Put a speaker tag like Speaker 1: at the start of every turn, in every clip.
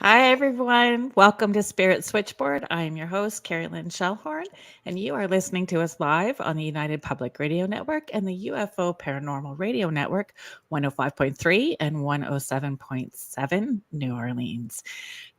Speaker 1: Hi, everyone. Welcome to Spirit Switchboard. I am your host, Kerrilynn Shellhorn, and you are listening to us live on the United Public Radio Network and the UFO Paranormal Radio Network, 105.3 and 107.7 New Orleans.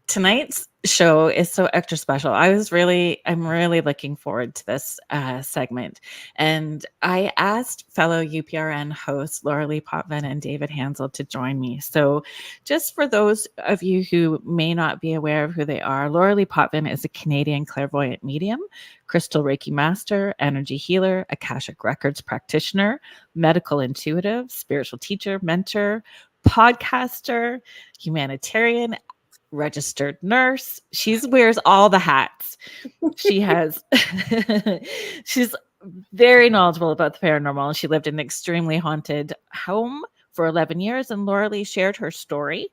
Speaker 1: Tonight's show is so extra special. I'm really looking forward to this segment. And I asked fellow UPRN hosts Lorilei, Potvin, and David Hanzel to join me. So, just for those of you who may not be aware of who they are, Lorilei Potvin is a Canadian clairvoyant medium, crystal Reiki master, energy healer, Akashic Records practitioner, medical intuitive, spiritual teacher, mentor, podcaster, humanitarian, registered nurse. She wears all the hats. She has she's very knowledgeable about the paranormal. She lived in an extremely haunted home for 11 years, and Lorilei shared her story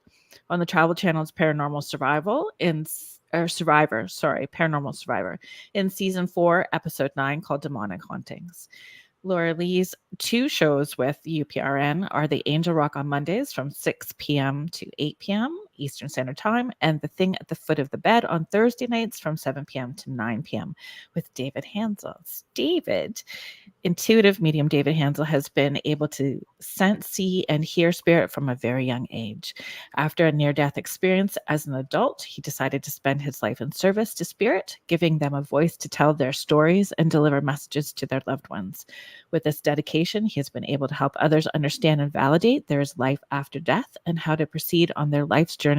Speaker 1: on the Travel Channel's Paranormal Survival in Paranormal Survivor in season 4, episode 9, called Demonic Hauntings. Lorilai's two shows with UPRN are the Angel Rock on Mondays from 6 p.m. to 8 p.m. Eastern Standard Time, and The Thing at the Foot of the Bed on Thursday nights from 7 p.m. to 9 p.m. with David Hanzel. Intuitive medium David Hanzel has been able to sense, see, and hear spirit from a very young age. After a near-death experience as an adult, he decided to spend his life in service to spirit, giving them a voice to tell their stories and deliver messages to their loved ones. With this dedication, he has been able to help others understand and validate there is life after death and how to proceed on their life's journey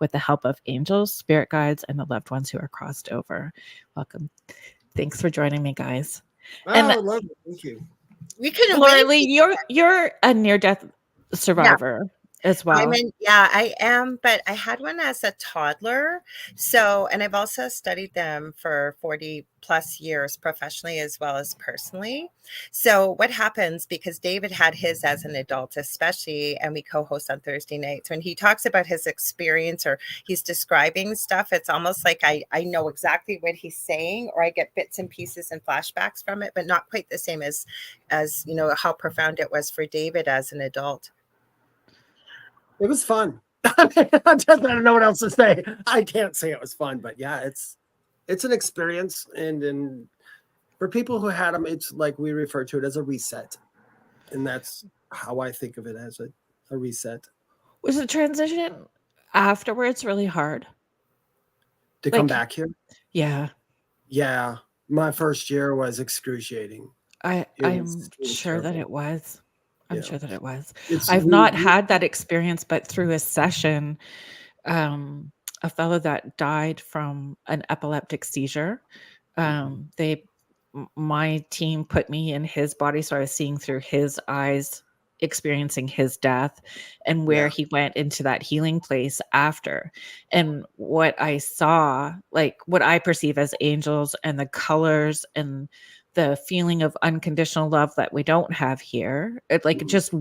Speaker 1: with the help of angels, spirit guides, and the loved ones who are crossed over. Welcome. Thanks for joining me, guys.
Speaker 2: Oh,
Speaker 1: And
Speaker 2: I love it. Thank you.
Speaker 3: We couldn't
Speaker 1: Lorilei,
Speaker 3: wait.
Speaker 1: you're a near-death survivor as well.
Speaker 3: I am, but I had one as a toddler. So, and I've also studied them for 40 plus years professionally as well as personally. So, what happens, because David had his as an adult, especially, and we co host on Thursday nights, when he talks about his experience or he's describing stuff, it's almost like I know exactly what he's saying, or I get bits and pieces and flashbacks from it, but not quite the same as how profound it was for David as an adult.
Speaker 2: It was fun. I don't know what else to say. I can't say it was fun, but yeah, it's an experience, and for people who had them, it's like we refer to it as a reset, and that's how I think of it, as a reset.
Speaker 1: Was the transition afterwards really hard?
Speaker 2: To come back here?
Speaker 1: Yeah.
Speaker 2: My first year was excruciing.
Speaker 1: I'm sure that it was. I'm sure that it was. I've
Speaker 2: we-
Speaker 1: not had that experience, but through a session, a fellow that died from an epileptic seizure, my team put me in his body, so I was seeing through his eyes, experiencing his death and where he went into that healing place after. And what I saw, like what I perceive as angels and the colors and the feeling of unconditional love that we don't have here, it like just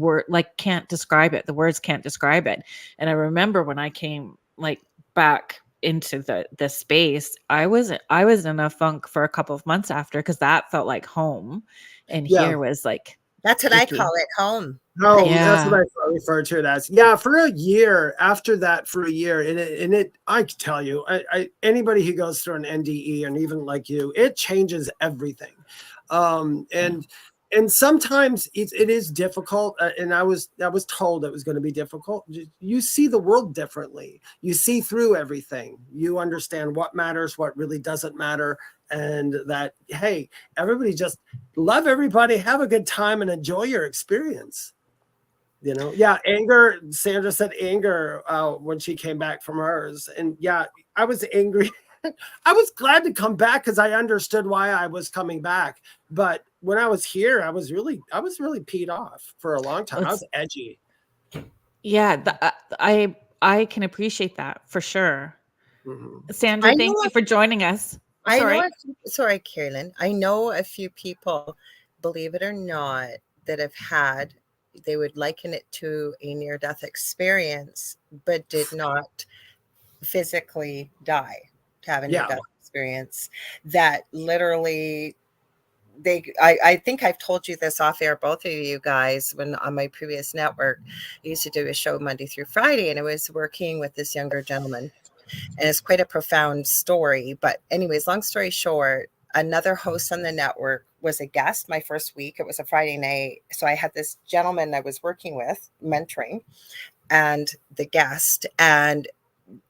Speaker 1: can't describe it. The words can't describe it. And I remember when I came like back into the space, I was in a funk for a couple of months after, because that felt like home, and here was like,
Speaker 3: that's what I call it, home.
Speaker 2: Oh, that's what I refer to it as. Yeah, for a year after that, and it I can tell you, I anybody who goes through an NDE, and even like you, it changes everything. And sometimes it is difficult, and I was told it was going to be difficult. You see the world differently. You see through everything. You understand what matters, what really doesn't matter, and that, hey, everybody just love everybody, have a good time, and enjoy your experience. Anger. Sandra said anger when she came back from hers, and I was angry. I was glad to come back because I understood why I was coming back. But when I was here, I was really peed off for a long time. I was edgy.
Speaker 1: Yeah, I can appreciate that for sure.
Speaker 2: Mm-hmm.
Speaker 1: Sandra, thank you for joining us.
Speaker 3: Sorry, Kerrilynn. I know a few people, believe it or not, that have had, they would liken it to a near-death experience, but did not physically die to have a near-death experience. That literally, I think I've told you this off air, both of you guys, when on my previous network, I used to do a show Monday through Friday, and I was working with this younger gentleman. And it's quite a profound story. But anyways, long story short, another host on the network was a guest my first week. It was a Friday night. So I had this gentleman I was working with, mentoring, and the guest, and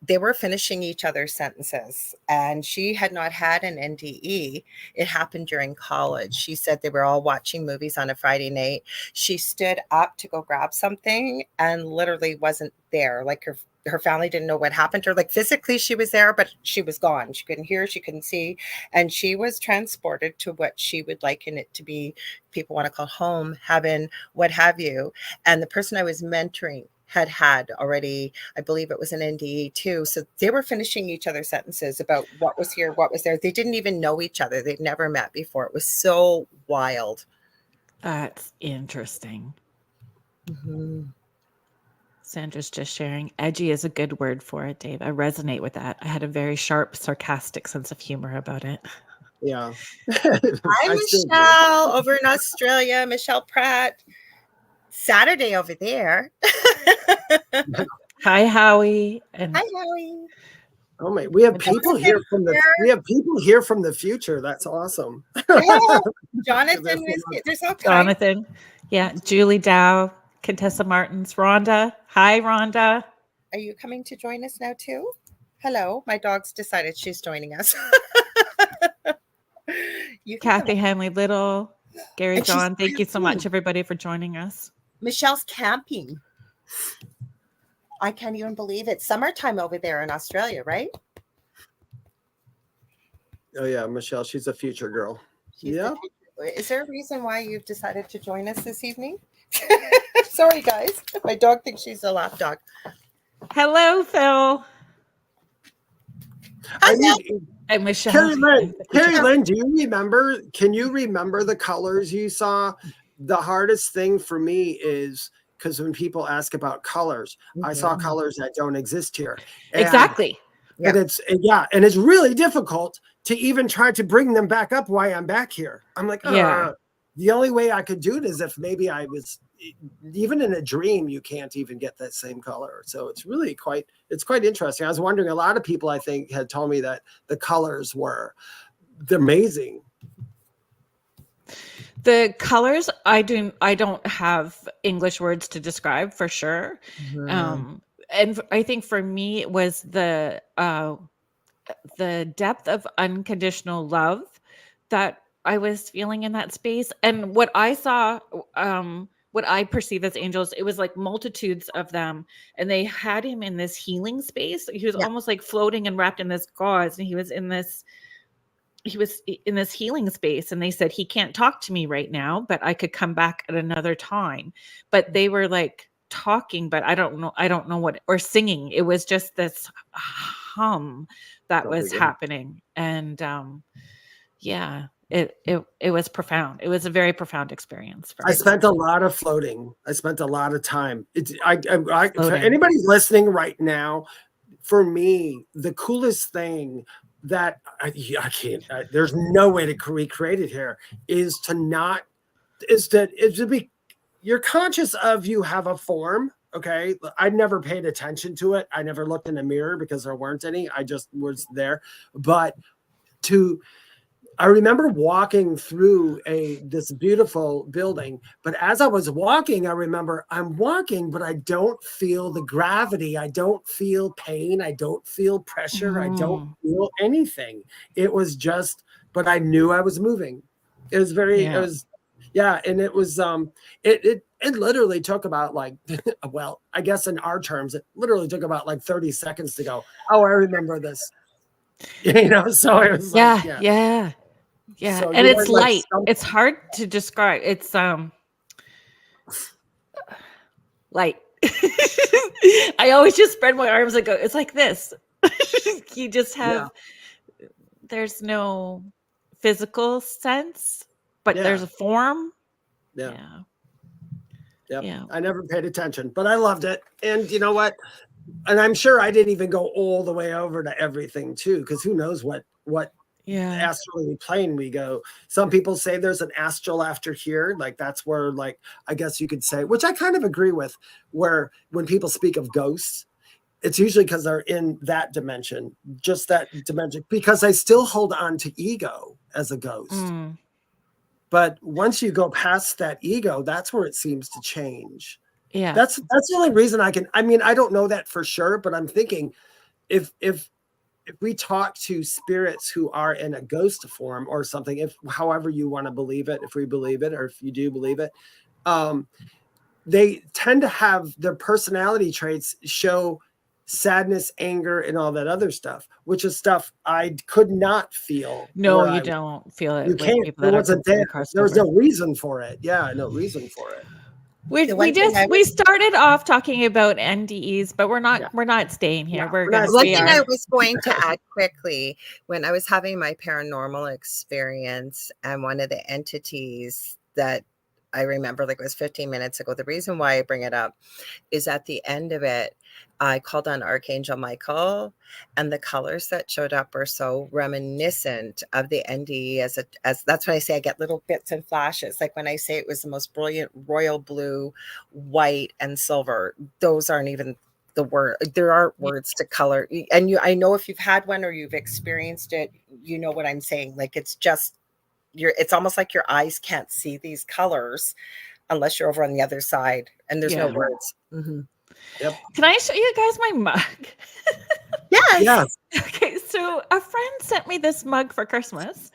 Speaker 3: they were finishing each other's sentences, and she had not had an NDE. It happened during college. She said they were all watching movies on a Friday night. She stood up to go grab something and literally wasn't there. Like her family didn't know what happened to her. Like physically she was there, but she was gone. She couldn't hear, she couldn't see. And she was transported to what she would liken it to be, people want to call home, heaven, what have you. And the person I was mentoring had already, I believe it was an NDE too. So they were finishing each other's sentences about what was here, what was there. They didn't even know each other. They'd never met before. It was so wild.
Speaker 1: That's interesting.
Speaker 3: Mm-hmm.
Speaker 1: Sandra's just sharing. Edgy is a good word for it, Dave. I resonate with that. I had a very sharp, sarcastic sense of humor about it.
Speaker 2: Yeah.
Speaker 3: Hi, Michelle, over in Australia. Michelle Pratt. Saturday over there.
Speaker 1: Hi, Howie. And
Speaker 3: hi, Howie.
Speaker 2: Oh my, we have people here from the future. That's awesome.
Speaker 3: Yeah. Jonathan was here. There's all kinds.
Speaker 1: Jonathan. Yeah. Julie Dow, Contessa Martins, Rhonda. Hi, Rhonda.
Speaker 3: Are you coming to join us now too? Hello. My dog's decided she's joining us.
Speaker 1: Kathy Hanley Little, Gary John. Thank you so much, everybody, for joining us.
Speaker 3: Michelle's camping. I can't even believe it. Summertime over there in Australia, right?
Speaker 2: Oh yeah, Michelle, she's a future girl. Yeah.
Speaker 3: Is there a reason why you've decided to join us this evening? Sorry, guys. My dog thinks she's a lap dog.
Speaker 1: Hello, Phil. And Michelle.
Speaker 2: Kerrilynn, do you remember? Can you remember the colors you saw? The hardest thing for me is because when people ask about colors, I saw colors that don't exist here.
Speaker 1: Exactly.
Speaker 2: And it's really difficult to even try to bring them back up while I'm back here. I'm like, the only way I could do it is if maybe I was, even in a dream, you can't even get that same color. So it's really quite interesting. I was wondering, a lot of people I think had told me that the colors were amazing.
Speaker 1: The colors, I don't have English words to describe for sure. Mm-hmm. And I think for me it was the depth of unconditional love that I was feeling in that space. And what I saw, what I perceive as angels, it was like multitudes of them. And they had him in this healing space. He was almost like floating and wrapped in this gauze. And he was in this healing space, and they said, he can't talk to me right now, but I could come back at another time. But they were like talking, but I don't know what, or singing. It was just this hum that was happening. And it was profound. It was a very profound experience for me.
Speaker 2: I spent a lot of floating. I spent a lot of time. For anybody listening right now, for me, the coolest thing that I can't, there's no way to recreate it here, is to be, you're conscious of, you have a form. Okay. I never paid attention to it. I never looked in a mirror because there weren't any. I just was there. But I remember walking through this beautiful building, but as I was walking, I remember I'm walking, but I don't feel the gravity. I don't feel pain. I don't feel pressure. I don't feel anything. It was just, but I knew I was moving. It was and it was, it literally took about like, well, I guess in our terms, it literally took about like 30 seconds to go, oh, I remember this. So it was
Speaker 1: Yeah.
Speaker 2: So
Speaker 1: and it's light. It's hard to describe. It's light. I always just spread my arms and go, it's like this. You just have, there's no physical sense, but there's a form. Yeah.
Speaker 2: I never paid attention, but I loved it. And you know what? And I'm sure I didn't even go all the way over to everything too, because who knows what astrally plane we go. Some people say there's an astral after here, like that's where, like, I guess you could say, which I kind of agree with, where when people speak of ghosts, it's usually because they're in that dimension, just that dimension, because I still hold on to ego as a ghost. But once you go past that ego, that's where it seems to change.
Speaker 1: Yeah.
Speaker 2: That's the only reason I don't know that for sure, but I'm thinking if we talk to spirits who are in a ghost form or something, if however you want to believe it, if we believe it, or if you do believe it, they tend to have their personality traits show sadness, anger, and all that other stuff, which is stuff I could not feel.
Speaker 1: No, you don't feel it.
Speaker 2: You
Speaker 1: with
Speaker 2: can't.
Speaker 1: people
Speaker 2: There
Speaker 1: that are
Speaker 2: wasn't
Speaker 1: completely
Speaker 2: there.
Speaker 1: crossed
Speaker 2: There was
Speaker 1: over.
Speaker 2: no reason for it. Yeah, no reason for it.
Speaker 1: We started off talking about NDEs, but we're not staying here.
Speaker 2: Yeah,
Speaker 1: We're
Speaker 2: we're
Speaker 1: going
Speaker 2: not
Speaker 1: to
Speaker 3: One
Speaker 1: stay
Speaker 3: thing
Speaker 1: on.
Speaker 3: I was going to add quickly, when I was having my paranormal experience, and one of the entities that I remember, like it was 15 minutes ago, the reason why I bring it up is at the end of it, I called on Archangel Michael, and the colors that showed up are so reminiscent of the NDE as that's when I say I get little bits and flashes. Like when I say it was the most brilliant royal blue, white, and silver, those aren't even the word. There are words to color. And I know if you've had one or you've experienced it, you know what I'm saying. Like it's just it's almost like your eyes can't see these colors unless you're over on the other side and there's no words. Mm-hmm.
Speaker 2: Yep.
Speaker 1: Can I show you guys my mug?
Speaker 3: Yes.
Speaker 2: Yeah.
Speaker 1: Okay, so a friend sent me this mug for Christmas,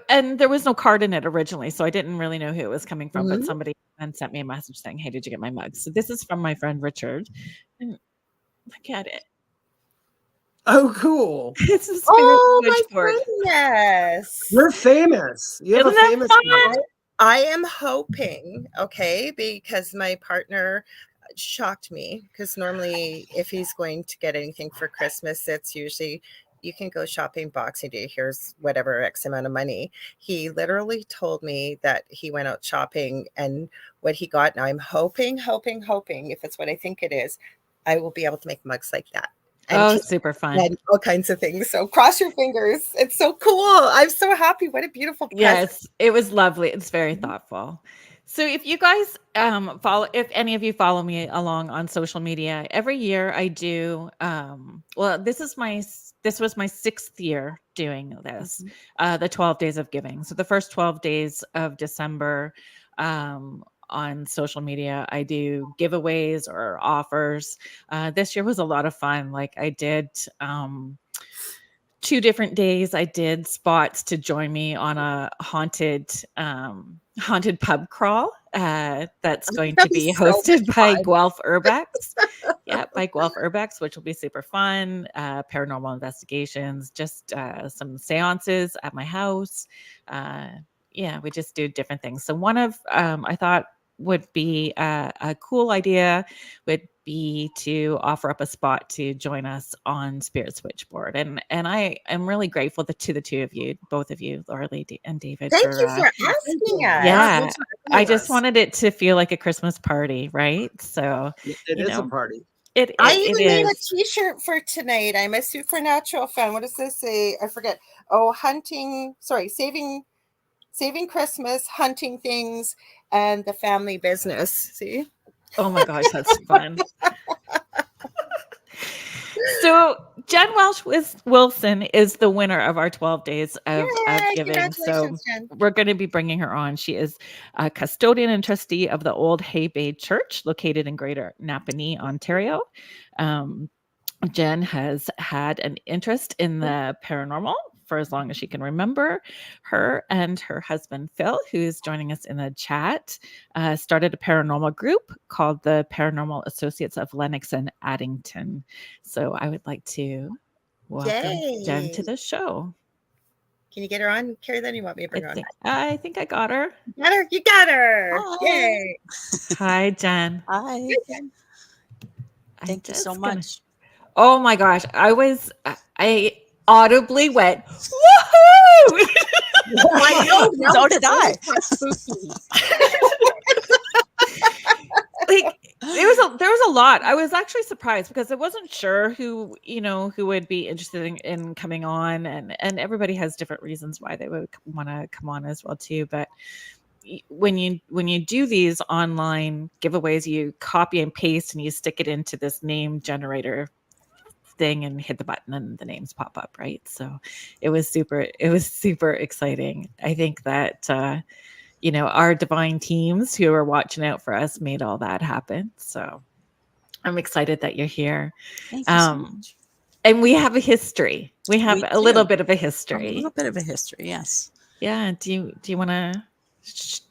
Speaker 1: and there was no card in it originally, so I didn't really know who it was coming from. But somebody then sent me a message saying, "Hey, did you get my mug?" So this is from my friend Richard, and look at it.
Speaker 2: Oh, cool.
Speaker 1: It's a Spirit Switchboard.
Speaker 3: My goodness.
Speaker 2: You're famous. You have
Speaker 1: Isn't
Speaker 2: a
Speaker 1: that
Speaker 2: famous
Speaker 1: fun?
Speaker 3: I am hoping, okay, because my partner shocked me, because normally if he's going to get anything for Christmas, it's usually you can go shopping Boxing Day, here's whatever X amount of money. He literally told me that he went out shopping and what he got. Now I'm hoping, if it's what I think it is, I will be able to make mugs like that.
Speaker 1: And super fun.
Speaker 3: And all kinds of things. So cross your fingers. It's so cool. I'm so happy. What a beautiful present.
Speaker 1: Yes, it was lovely. It's very thoughtful. So if you guys if any of you follow me along on social media, every year I do this was my 6th year doing this, the 12 days of giving. So the first 12 days of December on social media, I do giveaways or offers. This year was a lot of fun. Like I did 2 different days, I did spots to join me on a haunted pub crawl that's going to be hosted by Guelph Urbex. Yeah, by Guelph Urbex, which will be super fun. Paranormal investigations, just some seances at my house. Yeah, we just do different things. So one of I thought would be a cool idea would be to offer up a spot to join us on Spirit Switchboard. And I am really grateful to the two of you, both of you, Lorilei and David.
Speaker 3: Thank you for asking us.
Speaker 1: Yeah, I just wanted it to feel like a Christmas party, right? So
Speaker 2: it is a party.
Speaker 3: I even made a t-shirt for tonight. I'm a supernatural fan. What does this say? I forget. Oh, saving Christmas, hunting things, and the family business. See?
Speaker 1: Oh my gosh, that's fun. So Jen Welch-Wilson is the winner of our 12 days of giving. So we're going to be bringing her on. She is a custodian and trustee of the Old Hay Bay Church located in Greater Napanee, Ontario. Jen has had an interest in the paranormal for as long as she can remember. Her and her husband, Phil, who's joining us in the chat, started a paranormal group called the Paranormal Associates of Lennox and Addington. So I would like to welcome Jen to the show.
Speaker 3: Can you get her on, Kerrilynn? You want me to bring her on?
Speaker 1: I think I got her.
Speaker 3: You got her.
Speaker 4: Hi.
Speaker 3: Yay.
Speaker 1: Hi, Jen.
Speaker 4: Hi. Thank you so much.
Speaker 1: Oh my gosh. I audibly went, woohoo!
Speaker 3: I know.
Speaker 4: So did I.
Speaker 1: Like there was a lot. I was actually surprised because I wasn't sure who would be interested in coming on, and everybody has different reasons why they would want to come on as well too. But when you do these online giveaways, you copy and paste and you stick it into this name generator thing and hit the button and the names pop up, right? So it was super exciting. I think that our divine teams who are watching out for us made all that happen. So I'm excited that you're here.
Speaker 4: Thank you so much.
Speaker 1: And we have a history. We have
Speaker 4: We
Speaker 1: a little
Speaker 4: do.
Speaker 1: bit of a
Speaker 4: A
Speaker 1: history.
Speaker 4: little bit of a history, yes.
Speaker 1: Yeah. Do you want to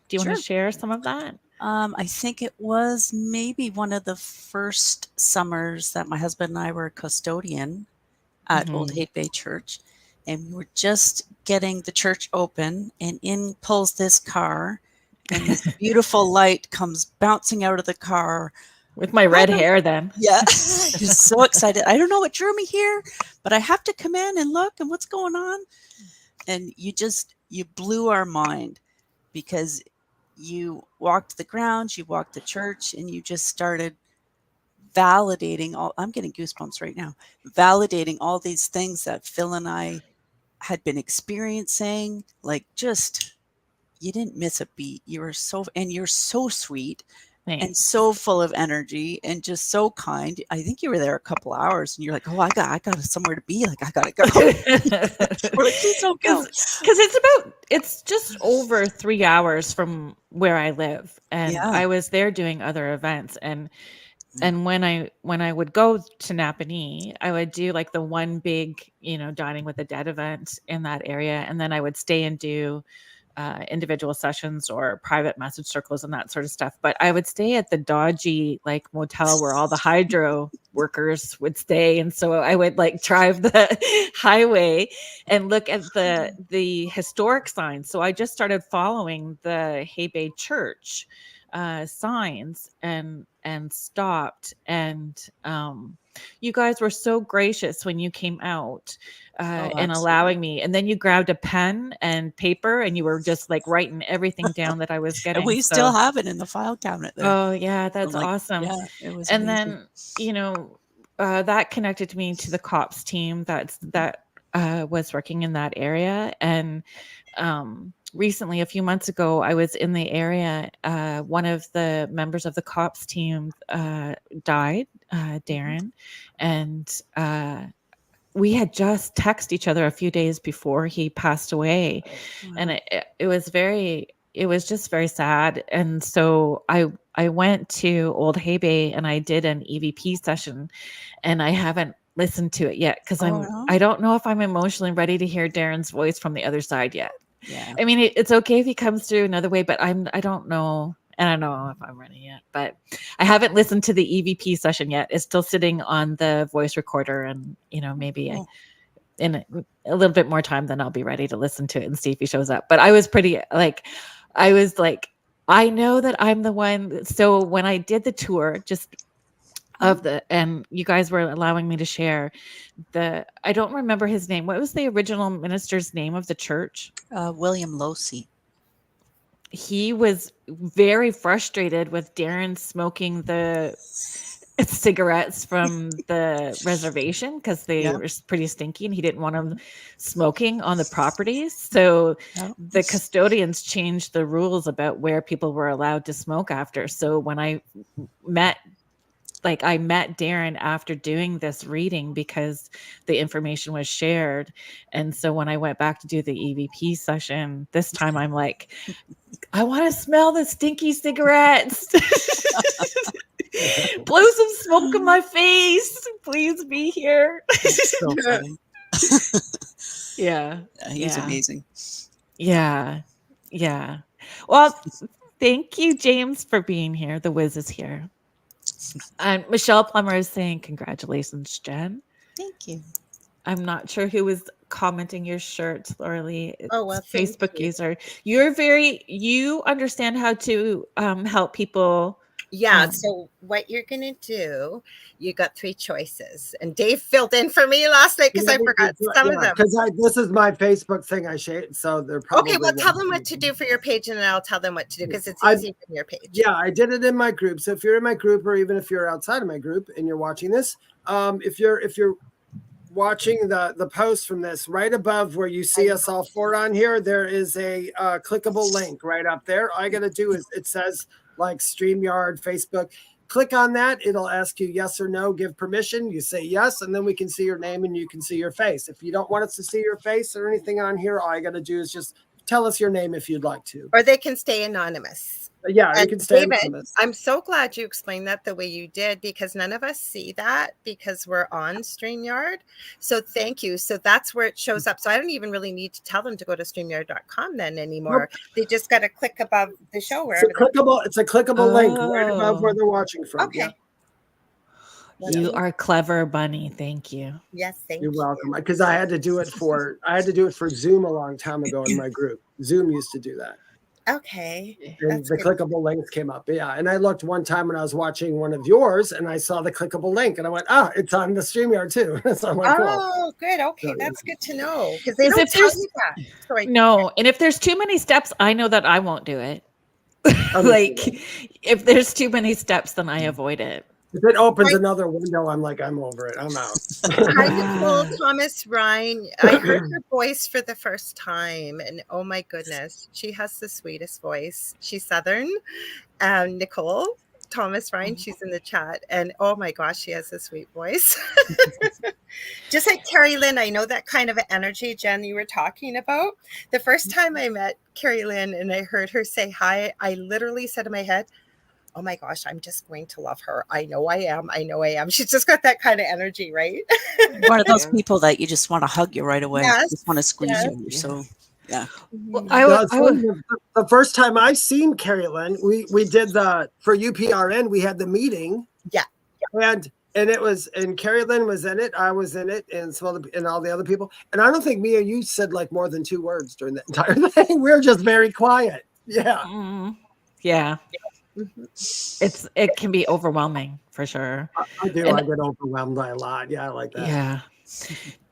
Speaker 4: Sure.
Speaker 1: share some of that?
Speaker 4: I think it was maybe one of the first summers that my husband and I were custodian at Old Haight Bay Church, and we were just getting the church open, and in pulls this car, and this beautiful light comes bouncing out of the car.
Speaker 1: With my red hair then.
Speaker 4: Yeah. Just so excited. I don't know what drew me here, but I have to come in and look and what's going on. And you blew our mind, because you walked the grounds, you walked the church, and you just started validating I'm getting goosebumps right now, validating all these things that Phil and I had been experiencing. Like, just, you didn't miss a beat. You're so sweet.
Speaker 1: Thanks.
Speaker 4: And so full of energy and just so kind. I think you were there a couple hours and you're like, oh, I got somewhere to be. Like, I got to go. We're like, please don't go.
Speaker 1: Because it's just over 3 hours from where I live. And I was there doing other events. And when I would go to Napanee, I would do like the one big, dining with the dead event in that area. And then I would stay and do individual sessions or private message circles and that sort of stuff. But I would stay at the dodgy like motel where all the hydro workers would stay. And so I would like drive the highway and look at the historic signs. So I just started following the Haight Bay Church signs and stopped. And you guys were so gracious when you came out and allowing me. And then you grabbed a pen and paper and you were just like writing everything down that I was getting.
Speaker 4: And we still have it in the file cabinet there.
Speaker 1: Oh yeah, that's awesome.
Speaker 4: Yeah, it was
Speaker 1: and
Speaker 4: amazing.
Speaker 1: Then that connected me to the COPS team that was working in that area. And recently, a few months ago, I was in the area. One of the members of the COPS team died, Darren, and we had just texted each other a few days before he passed away. Wow. And it was just very sad. And so I went to Old Haight Bay and I did an EVP session, and I haven't listened to it yet because I don't know if I'm emotionally ready to hear Darren's voice from the other side yet.
Speaker 4: Yeah.
Speaker 1: I mean, it's okay if he comes through another way, but I don't know. And I don't know if I'm ready yet, but I haven't listened to the EVP session yet. It's still sitting on the voice recorder, and maybe in a little bit more time, then I'll be ready to listen to it and see if he shows up. But I was I know that I'm the one. So when I did the tour, and you guys were allowing me to share I don't remember his name. What was the original minister's name of the church?
Speaker 4: William Losey.
Speaker 1: He was very frustrated with Darren smoking the cigarettes from the reservation because they were pretty stinky and he didn't want them smoking on the properties. So the custodians changed the rules about where people were allowed to smoke after. So when I met Darren after doing this reading because the information was shared. And so when I went back to do the EVP session, this time I'm like, I want to smell the stinky cigarettes. Blow some smoke in my face. Please be here.
Speaker 4: That's so funny.
Speaker 1: Yeah.
Speaker 4: He's amazing.
Speaker 1: Yeah. Yeah. Well, thank you, James, for being here. The Wiz is here. And Michelle Plummer is saying, congratulations, Jen.
Speaker 4: Thank you.
Speaker 1: I'm not sure who was commenting your shirt, Lorilei.
Speaker 3: Oh, well,
Speaker 1: Facebook user. You understand how to help people.
Speaker 3: Yeah. So what you're going to do, you got 3 choices, and Dave filled in for me last night because I forgot some of them.
Speaker 2: Because this is my Facebook thing I shared. So they're probably.
Speaker 3: Okay. Well, tell them what to do for your page, and then I'll tell them what to do because it's easy from your page.
Speaker 2: Yeah, I did it in my group. So if you're in my group, or even if you're outside of my group and you're watching this, if you're watching the post from this, right above where you see us all four on here, there is a clickable link right up there. All I got to do is, it says like StreamYard, Facebook. Click on that. It'll ask you yes or no, give permission. You say yes, and then we can see your name and you can see your face. If you don't want us to see your face or anything on here, all I got to do is just tell us your name if you'd like to.
Speaker 3: Or they can stay anonymous.
Speaker 2: Yeah, you can stay
Speaker 3: David,
Speaker 2: anonymous.
Speaker 3: I'm so glad you explained that the way you did, because none of us see that because we're on StreamYard. So thank you. So that's where it shows up. So I don't even really need to tell them to go to StreamYard.com then anymore.
Speaker 2: Nope.
Speaker 3: They just got to click above the show.
Speaker 2: It's a clickable link right above where they're watching from.
Speaker 3: Okay.
Speaker 2: Yeah.
Speaker 1: You are clever, Bunny. Thank you.
Speaker 3: Yes, thank you.
Speaker 2: You're welcome. Because I had to do it for Zoom a long time ago in my group. Zoom used to do that.
Speaker 3: Okay.
Speaker 2: And the clickable links came up. Yeah. And I looked one time when I was watching one of yours and I saw the clickable link and I went, it's on the StreamYard too. So I'm like,
Speaker 3: oh, good. Okay.
Speaker 2: So,
Speaker 3: that's good to know. Because they don't
Speaker 1: if
Speaker 3: tell you that. Sorry.
Speaker 1: No. And if there's too many steps, I know that I won't do it. Like if there's too many steps, then I avoid it.
Speaker 2: If it opens another window, I'm over it. I'm out.
Speaker 3: Hi, Nicole Thomas Ryan. I heard her voice for the first time, and oh my goodness, she has the sweetest voice. She's Southern. Nicole Thomas Ryan, she's in the chat, and oh my gosh, she has a sweet voice. Just like Kerrilynn, I know that kind of energy, Jen, you were talking about. The first time I met Kerrilynn and I heard her say hi, I literally said in my head, oh my gosh, I'm just going to love her. I know I am. I know I am. She's just got that kind of energy, right?
Speaker 4: One of those people that you just want to hug you right away.
Speaker 3: Yes.
Speaker 4: Just want to squeeze you. So, yeah.
Speaker 1: Well,
Speaker 2: the first time I seen Kerrilynn, we did for UPRN, we had the meeting.
Speaker 3: Yeah.
Speaker 2: And Kerrilynn was in it. I was in it, and all the other people. And I don't think me or you said like more than 2 words during the entire thing. We were just very quiet. Yeah.
Speaker 1: Mm-hmm. Yeah. It can be overwhelming for sure.
Speaker 2: I do. I get overwhelmed by a lot. Yeah, I like that.
Speaker 1: Yeah.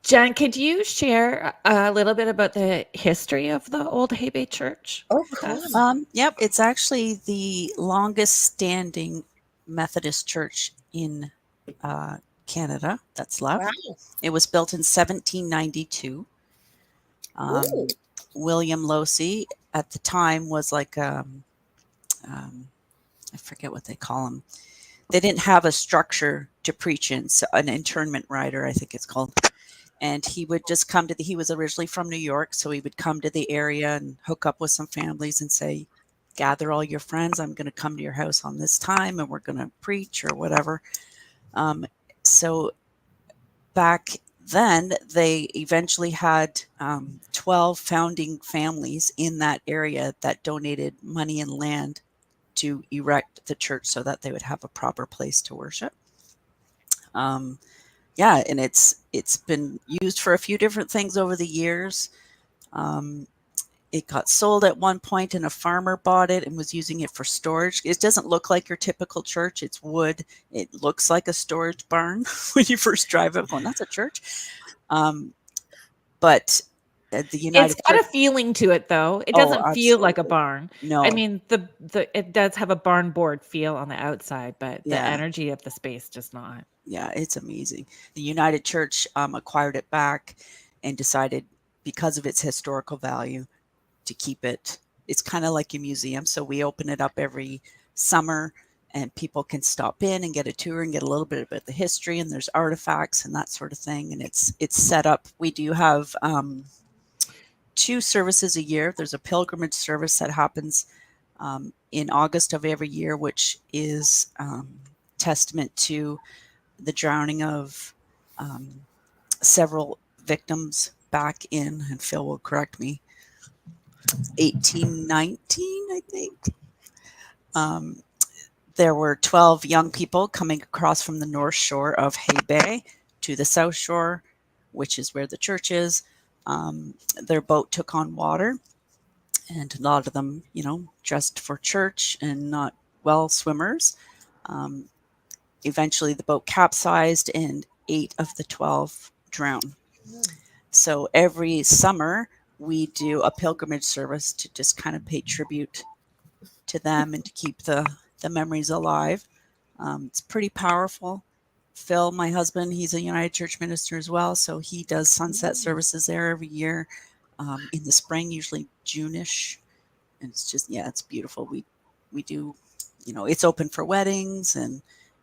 Speaker 1: Jen, could you share a little bit about the history of the old Hay Bay Church?
Speaker 3: Oh, cool.
Speaker 4: Yep. It's actually the longest standing Methodist church in Canada that's left.
Speaker 3: Wow.
Speaker 4: It was built in 1792. William Losey at the time was like I forget what they call them. They didn't have a structure to preach in, so an internment rider, I think it's called. And he would just come to he was originally from New York, so he would come to the area and hook up with some families and say, gather all your friends. I'm going to come to your house on this time and we're going to preach or whatever. So back then, they eventually had 12 founding families in that area that donated money and land to erect the church so that they would have a proper place to worship. And it's been used for a few different things over the years. It got sold at one point and a farmer bought it and was using it for storage. It doesn't look like your typical church. It's wood. It looks like a storage barn when you first drive up going, that's a church. But the United
Speaker 1: It's got a feeling to it, though. It doesn't feel like a barn.
Speaker 4: No,
Speaker 1: I mean, it does have a barn board feel on the outside, but the energy of the space does not.
Speaker 4: Yeah, it's amazing. The United Church acquired it back and decided, because of its historical value, to keep it. It's kind of like a museum. So we open it up every summer and people can stop in and get a tour and get a little bit about the history, and there's artifacts and that sort of thing. And it's set up. We do have 2 services a year. There's a pilgrimage service that happens in August of every year, which is testament to the drowning of several victims back in, and Phil will correct me, 1819, I think. There were 12 young people coming across from the north shore of Hay Bay to the south shore, which is where the church is. Their boat took on water, and a lot of them, dressed for church and not well swimmers. Eventually the boat capsized and 8 of the 12 drowned. So every summer we do a pilgrimage service to just kind of pay tribute to them and to keep the memories alive. It's pretty powerful. Phil, my husband, he's a United Church minister as well, so he does sunset services there every year in the spring, usually June-ish. And it's just, yeah, it's beautiful. We do, it's open for weddings, and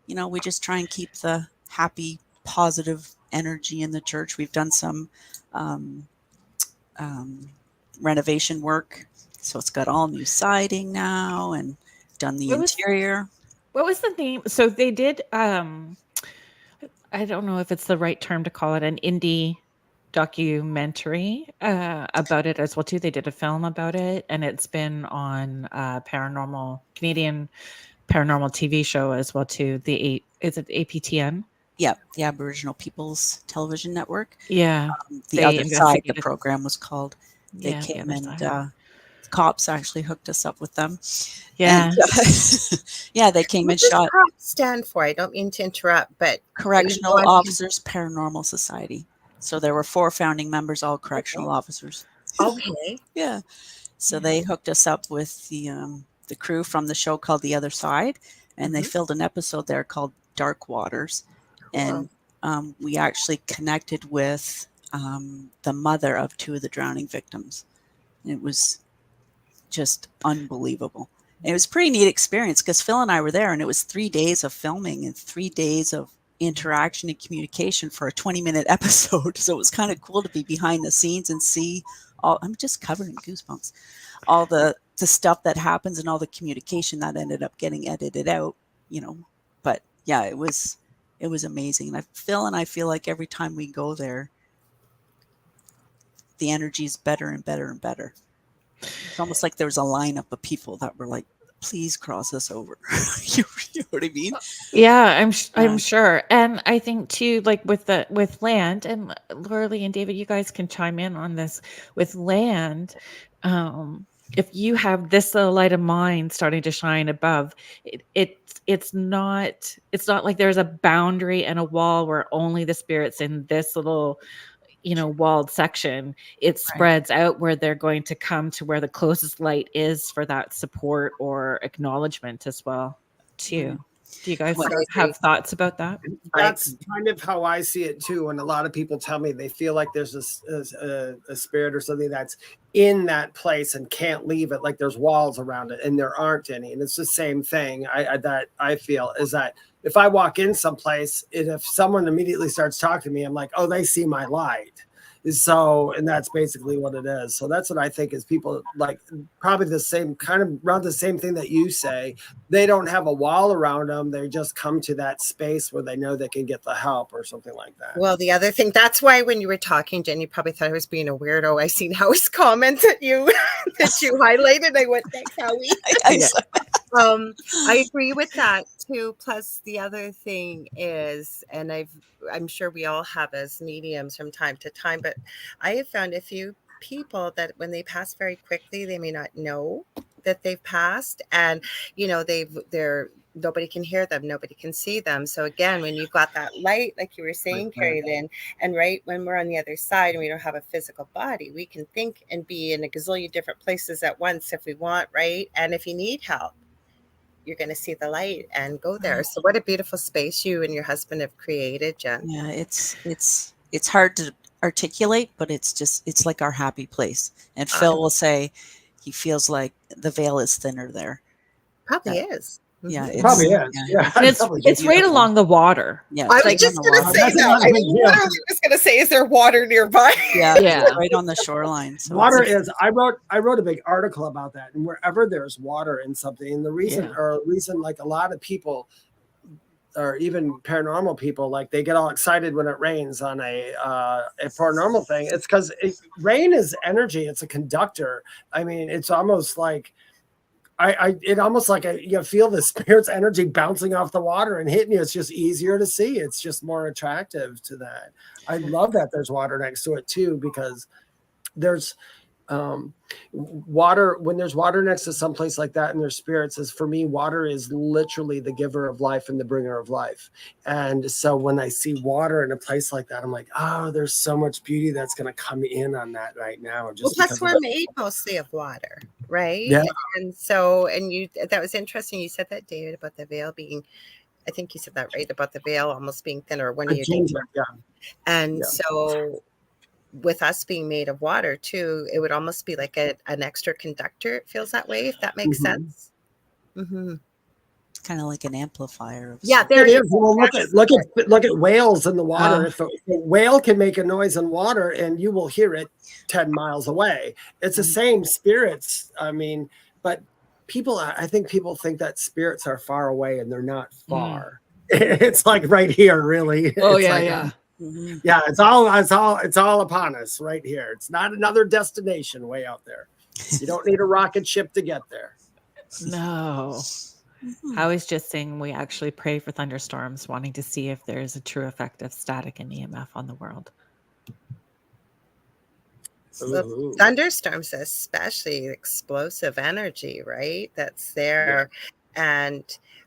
Speaker 4: we just try and keep the happy, positive energy in the church. We've done some renovation work, so it's got all new siding now, and done the interior.
Speaker 1: What was the name? So they did I don't know if it's the right term to call it, an indie documentary about it as well too. They did a film about it, and it's been on Canadian paranormal TV show as well too. Is it APTN?
Speaker 4: Yeah, the Aboriginal People's Television Network.
Speaker 1: Yeah,
Speaker 4: the Other Side, the program was called. They came and cops actually hooked us up with them.
Speaker 1: Yeah.
Speaker 4: And, yeah, they came and shot.
Speaker 3: What does COPS stand for? I don't mean to interrupt, but
Speaker 4: Correctional Officers Paranormal Society. So there were 4 founding members, all correctional officers.
Speaker 3: Okay.
Speaker 4: Yeah. So they hooked us up with the crew from the show called The Other Side, and they filmed an episode there called Dark Waters. Cool. And we actually connected with the mother of 2 of the drowning victims. It was just unbelievable. It was a pretty neat experience because Phil and I were there, and it was 3 days of filming and 3 days of interaction and communication for a 20-minute episode. So it was kind of cool to be behind the scenes and see all. I'm just covered in goosebumps. All the stuff that happens and all the communication that ended up getting edited out, But yeah, it was amazing. And Phil and I feel like every time we go there, the energy is better and better and better. It's almost like there was a lineup of people that were like, please cross us over. you know what I mean?
Speaker 1: Yeah, I'm sure. And I think too, like with land, and Lorilei and David, you guys can chime in on this. With land, if you have this little light of mine starting to shine above, it's not like there's a boundary and a wall where only the spirits in this little walled section. It spreads out where they're going to come to where the closest light is for that support or acknowledgement as well too. Do you guys have thoughts about that?
Speaker 2: That's kind of how I see it too. And a lot of people tell me they feel like there's a spirit or something that's in that place and can't leave it, like there's walls around it, and there aren't any. And it's the same thing that I feel is that if I walk in someplace, if someone immediately starts talking to me, I'm like, oh, they see my light. So, and that's basically what it is. So that's what I think is people like probably the same kind of around the same thing that you say. They don't have a wall around them. They just come to that space where they know they can get the help or something like that.
Speaker 3: Well, the other thing, that's why when you were talking, Jen, you probably thought I was being a weirdo. I seen Howie's comments at you that you highlighted. I went, thanks, Howie. I agree with that too. Plus the other thing is, and I'm sure we all have as mediums from time to time, but I have found a few people that when they pass very quickly, they may not know that they've passed, and they're nobody can hear them, nobody can see them. So again, when you've got that light, like you were saying, Kerrilynn, and when we're on the other side and we don't have a physical body, we can think and be in a gazillion different places at once if we want, right? And if you need help, you're going to see the light and go there. So what a beautiful space you and your husband have created, Jen.
Speaker 4: Yeah, it's hard to articulate, but it's like our happy place. And Phil will say he feels like the veil is thinner there.
Speaker 3: Probably is.
Speaker 4: Yeah,
Speaker 2: it probably is. Yeah.
Speaker 1: And it's right along the water.
Speaker 4: Yeah,
Speaker 3: I was just going to say that. I literally was going to say, is there water nearby?
Speaker 4: Yeah, right on the shoreline. So
Speaker 2: water is. I wrote a big article about that, and wherever there's water in something, and the reason like a lot of people, or even paranormal people, like they get all excited when it rains on a paranormal thing. It's because rain is energy. It's a conductor. I mean, it's almost like. You feel the spirit's energy bouncing off the water and hitting you. It's just easier to see. It's just more attractive to that. I love that there's water next to it too, because there's water. When there's water next to someplace like that and there's spirits, for me, water is literally the giver of life and the bringer of life. And so when I see water in a place like that, I'm like, oh, there's so much beauty that's going to come in on that right now.
Speaker 3: Plus we're made mostly of water. Right.
Speaker 2: Yeah.
Speaker 3: And so, that was interesting. You said that, David, about the veil being I think you said that right about the veil almost being thinner when
Speaker 2: A
Speaker 3: you
Speaker 2: ginger, yeah.
Speaker 3: and
Speaker 2: Yeah.
Speaker 3: so with us being made of water too, it would almost be like an extra conductor. It feels that way, if that makes sense. Mm-hmm.
Speaker 4: It's kind of like an amplifier. Of
Speaker 3: Yeah,
Speaker 4: sorts.
Speaker 3: there
Speaker 2: It
Speaker 3: you
Speaker 2: is.
Speaker 3: go.
Speaker 2: Well, look at whales in the water.
Speaker 1: Oh.
Speaker 2: If a whale can make a noise in water, and you will hear it 10 miles away. It's the same spirits. I mean, but I think people think that spirits are far away, and they're not far. It's like right here, really.
Speaker 1: Oh,
Speaker 2: It's
Speaker 1: yeah,
Speaker 2: like,
Speaker 1: yeah.
Speaker 4: Mhm.
Speaker 2: yeah. It's all upon us right here. It's not another destination way out there. You don't need a rocket ship to get there.
Speaker 1: No. I was just saying we actually pray for thunderstorms, wanting to see if there's a true effect of static and EMF on the world.
Speaker 3: The thunderstorms, especially explosive energy, right? That's there. And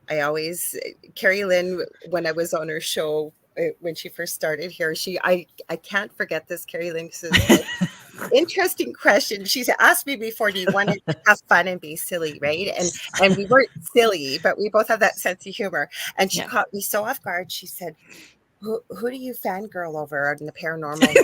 Speaker 3: I always, Kerrilynn, when I was on her show, when she first started here, I can't forget this, Kerrilynn, because it's like, interesting question. She's asked me before, do you want to have fun and be silly, right? And we weren't silly, but we both have that sense of humor. And she caught me so off guard. She said, who do you fangirl over in the paranormal?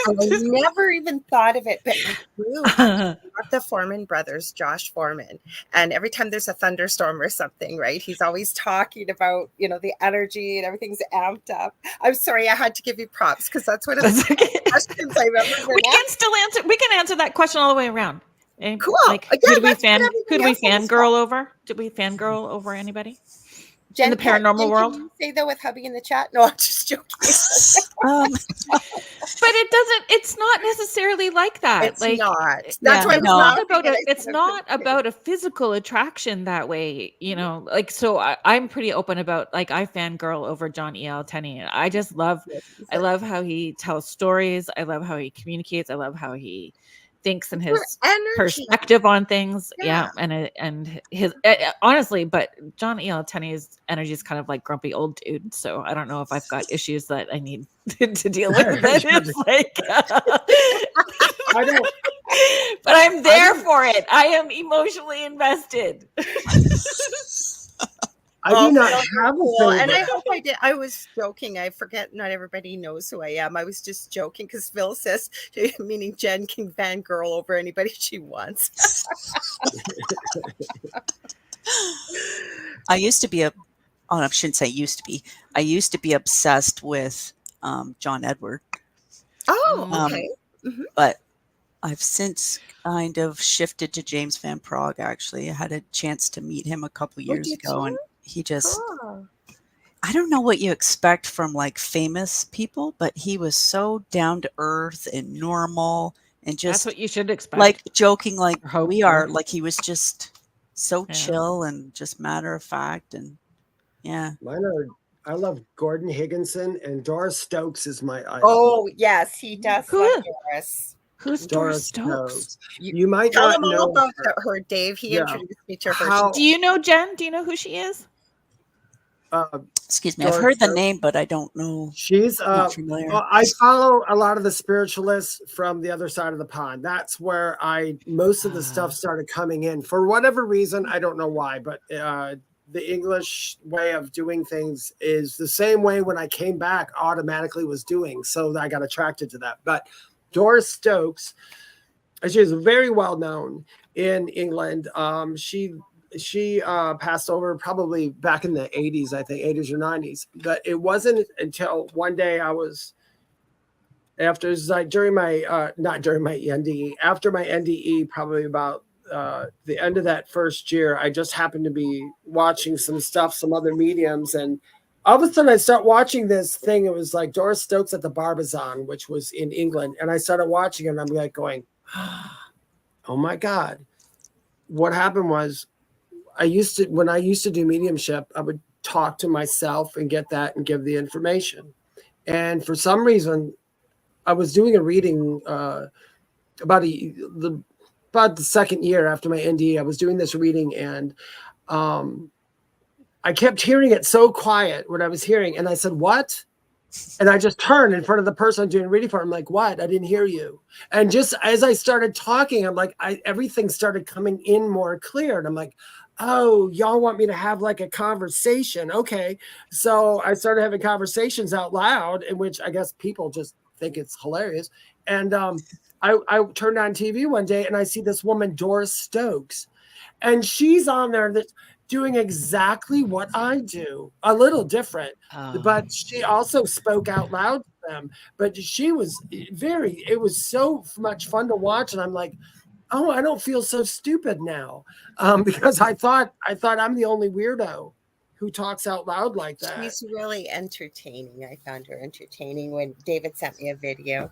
Speaker 3: And I never even thought of it, but I do. I love the Foreman brothers, Josh Foreman. And every time there's a thunderstorm or something, right, he's always talking about, the energy and everything's amped up. I'm sorry, I had to give you props because that's one of the questions I remember.
Speaker 1: We can answer that question all the way around. And
Speaker 3: cool.
Speaker 1: Like, who do we fangirl over? Did we fangirl over anybody?
Speaker 3: Jen,
Speaker 1: in the paranormal world?
Speaker 3: Can you say that with hubby in the chat? No, I'm just joking.
Speaker 1: But it's not necessarily like that.
Speaker 3: It's
Speaker 1: like,
Speaker 3: not. That's why
Speaker 1: it's not about a physical attraction that way, like, so I'm pretty open about, like, I fangirl over John E.L. Tenney. I just love, I love how he tells stories. I love how he communicates. I love how he thinks and his perspective on things. Yeah. And his, honestly, but John E.L. Tenney's energy is kind of like grumpy old dude. So I don't know if I've got issues that I need to deal with. But it's like,
Speaker 2: I don't,
Speaker 1: but I'm there for it. I am emotionally invested.
Speaker 2: I do not have a favorite.
Speaker 3: And I hope I did. I was joking. I forget not everybody knows who I am. I was just joking because Phil says, meaning Jen can fangirl over anybody she wants.
Speaker 4: I used to be I shouldn't say used to be. I used to be obsessed with John Edward.
Speaker 3: Oh, okay.
Speaker 4: But I've since kind of shifted to James Van Prague, actually. I had a chance to meet him a couple years ago, and he just, I don't know what you expect from like famous people, but he was so down to earth and normal and just,
Speaker 1: that's what you should expect.
Speaker 4: Like joking like we are, like he was just so chill and just matter of fact. And
Speaker 2: I love Gordon Higginson, and Doris Stokes is my idol.
Speaker 3: Oh, yes, he does love Doris.
Speaker 1: Who's Doris Stokes?
Speaker 2: You might
Speaker 3: tell
Speaker 2: not
Speaker 3: him all
Speaker 2: know
Speaker 3: about her, Dave. He introduced me to her.
Speaker 1: Do you know Jen? Do you know who she is?
Speaker 4: Excuse me, I've heard the name, but I don't know.
Speaker 2: She's
Speaker 4: not familiar.
Speaker 2: I follow a lot of the spiritualists from the other side of the pond. That's where most of the stuff started coming in. For whatever reason, I don't know why, but the English way of doing things is the same way when I came back automatically was doing. So I got attracted to that. But Doris Stokes, she is very well known in England. She passed over probably back in the 80s, I think 80s or 90s. But it wasn't until one day after my NDE, probably about the end of that first year, I just happened to be watching some other mediums, and all of a sudden I start watching this thing. It was like Doris Stokes at the Barbizon, which was in England. And I started watching it, and I'm like going, oh my God. What happened was when I used to do mediumship, I would talk to myself and get that and give the information. And for some reason, I was doing a reading about the second year after my NDE. I was doing this reading, and I kept hearing it so quiet what I was hearing. And I said, what? And I just turned in front of the person I'm doing a reading for. I'm like, what? I didn't hear you. And just as I started talking, I'm like, everything started coming in more clear. And I'm like, oh, y'all want me to have like a conversation. Okay. So I started having conversations out loud, in which I guess people just think it's hilarious. And I turned on TV one day and I see this woman, Doris Stokes, and she's on there that's doing exactly what I do, a little different, but she also spoke out loud to them. But she was it was so much fun to watch. And I'm like, oh, I don't feel so stupid now, because I thought I'm the only weirdo who talks out loud like that.
Speaker 3: She's really entertaining. I found her entertaining when David sent me a video.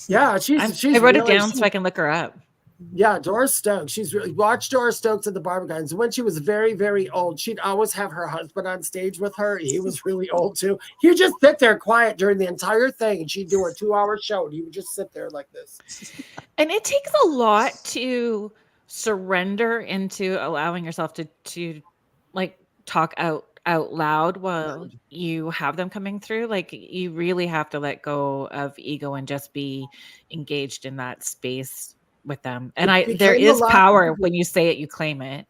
Speaker 2: Yeah, she's
Speaker 1: I wrote it
Speaker 2: really,
Speaker 1: down so I can look her up.
Speaker 2: Yeah, Doris Stokes. She's really watched Doris Stokes at the Barber Gardens. When she was very, very old, she'd always have her husband on stage with her. He was really old too. He'd just sit there quiet during the entire thing, and she'd do a 2-hour show, and he would just sit there like this.
Speaker 1: And it takes a lot to surrender into allowing yourself to like talk out loud while you have them coming through. Like you really have to let go of ego and just be engaged in that space with them. And there is power when you say it, you claim it.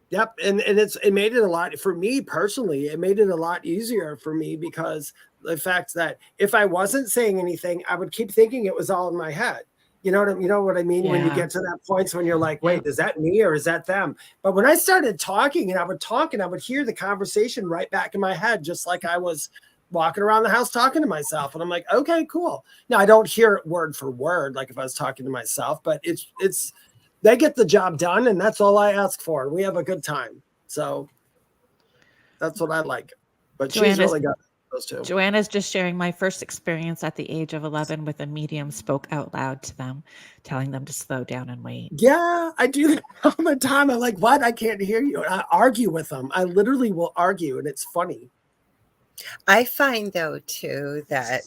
Speaker 2: Yep. And it made it a lot for me personally. It made it a lot easier for me because the fact that if I wasn't saying anything, I would keep thinking it was all in my head. You know what I mean?
Speaker 1: Yeah.
Speaker 2: When you get to that point when you're like, wait, is that me or is that them? But when I started talking and I would talk and I would hear the conversation right back in my head, just like I was walking around the house talking to myself. And I'm like, okay, cool. Now I don't hear it word for word like if I was talking to myself, but it's they get the job done, and that's all I ask for. We have a good time. So that's what I like. But she's really got those two.
Speaker 1: Joanna's just sharing my first experience at the age of 11 with a medium spoke out loud to them, telling them to slow down and wait.
Speaker 2: Yeah, I do that all the time. I'm like, what? I can't hear you. And I argue with them. I literally will argue, and it's funny.
Speaker 3: I find though too that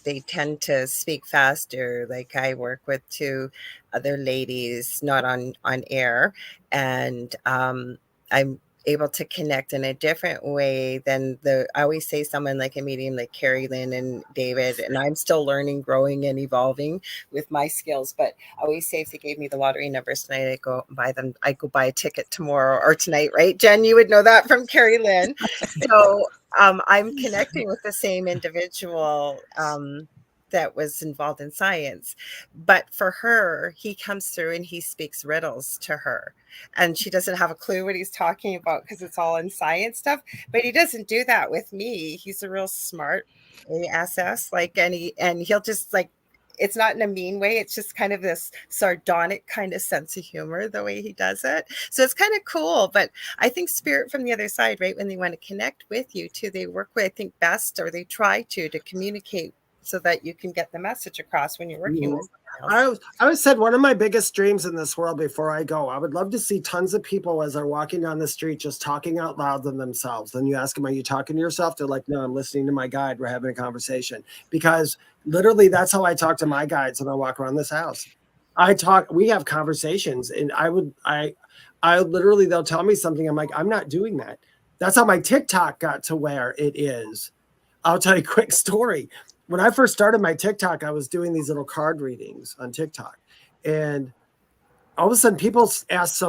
Speaker 3: they tend to speak faster. Like I work with 2 other ladies, not on air, and I'm able to connect in a different way than I always say someone like a medium like Kerrilynn and David, and I'm still learning, growing, and evolving with my skills. But I always say if they gave me the lottery numbers tonight, I go buy them. I go buy a ticket tomorrow or tonight, right? Jen, you would know that from Kerrilynn. So I'm connecting with the same individual that was involved in science. But for her, he comes through and he speaks riddles to her. And she doesn't have a clue what he's talking about because it's all in science stuff. But he doesn't do that with me. He's a real smart ASS. And he'll just it's not in a mean way. It's just kind of this sardonic kind of sense of humor, the way he does it. So it's kind of cool. But I think spirit from the other side, right, when they want to connect with you too, they work with, I think, best, or they try to communicate so that you can get the message across when you're working with someone else.
Speaker 2: I always said one of my biggest dreams in this world before I go, I would love to see tons of people as they're walking down the street just talking out loud to themselves. Then you ask them, are you talking to yourself? They're like, no, I'm listening to my guide. We're having a conversation. Because literally that's how I talk to my guides when I walk around this house. We have conversations, and I literally, they'll tell me something. I'm like, I'm not doing that. That's how my TikTok got to where it is. I'll tell you a quick story. When I first started my TikTok, I was doing these little card readings on TikTok. And all of a sudden people asked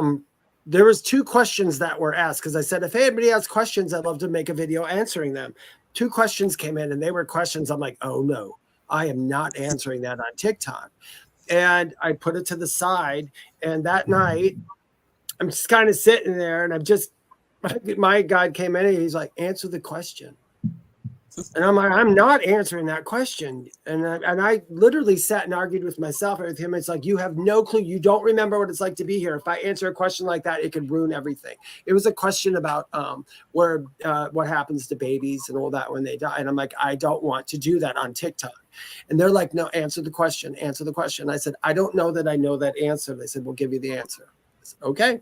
Speaker 2: there was 2 questions that were asked, because I said, if anybody has questions, I'd love to make a video answering them. 2 questions came in, and they were questions. I'm like, oh no, I am not answering that on TikTok. And I put it to the side. And that night I'm just kind of sitting there, and my guide came in and he's like, answer the question. And I'm like, I'm not answering that question. And I literally sat and argued with myself and with him. It's like, you have no clue. You don't remember what it's like to be here. If I answer a question like that, it could ruin everything. It was a question about what happens to babies and all that when they die. And I'm like, I don't want to do that on TikTok. And they're like, no, answer the question. Answer the question. I said, I don't know that I know that answer. They said, we'll give you the answer. I said, okay.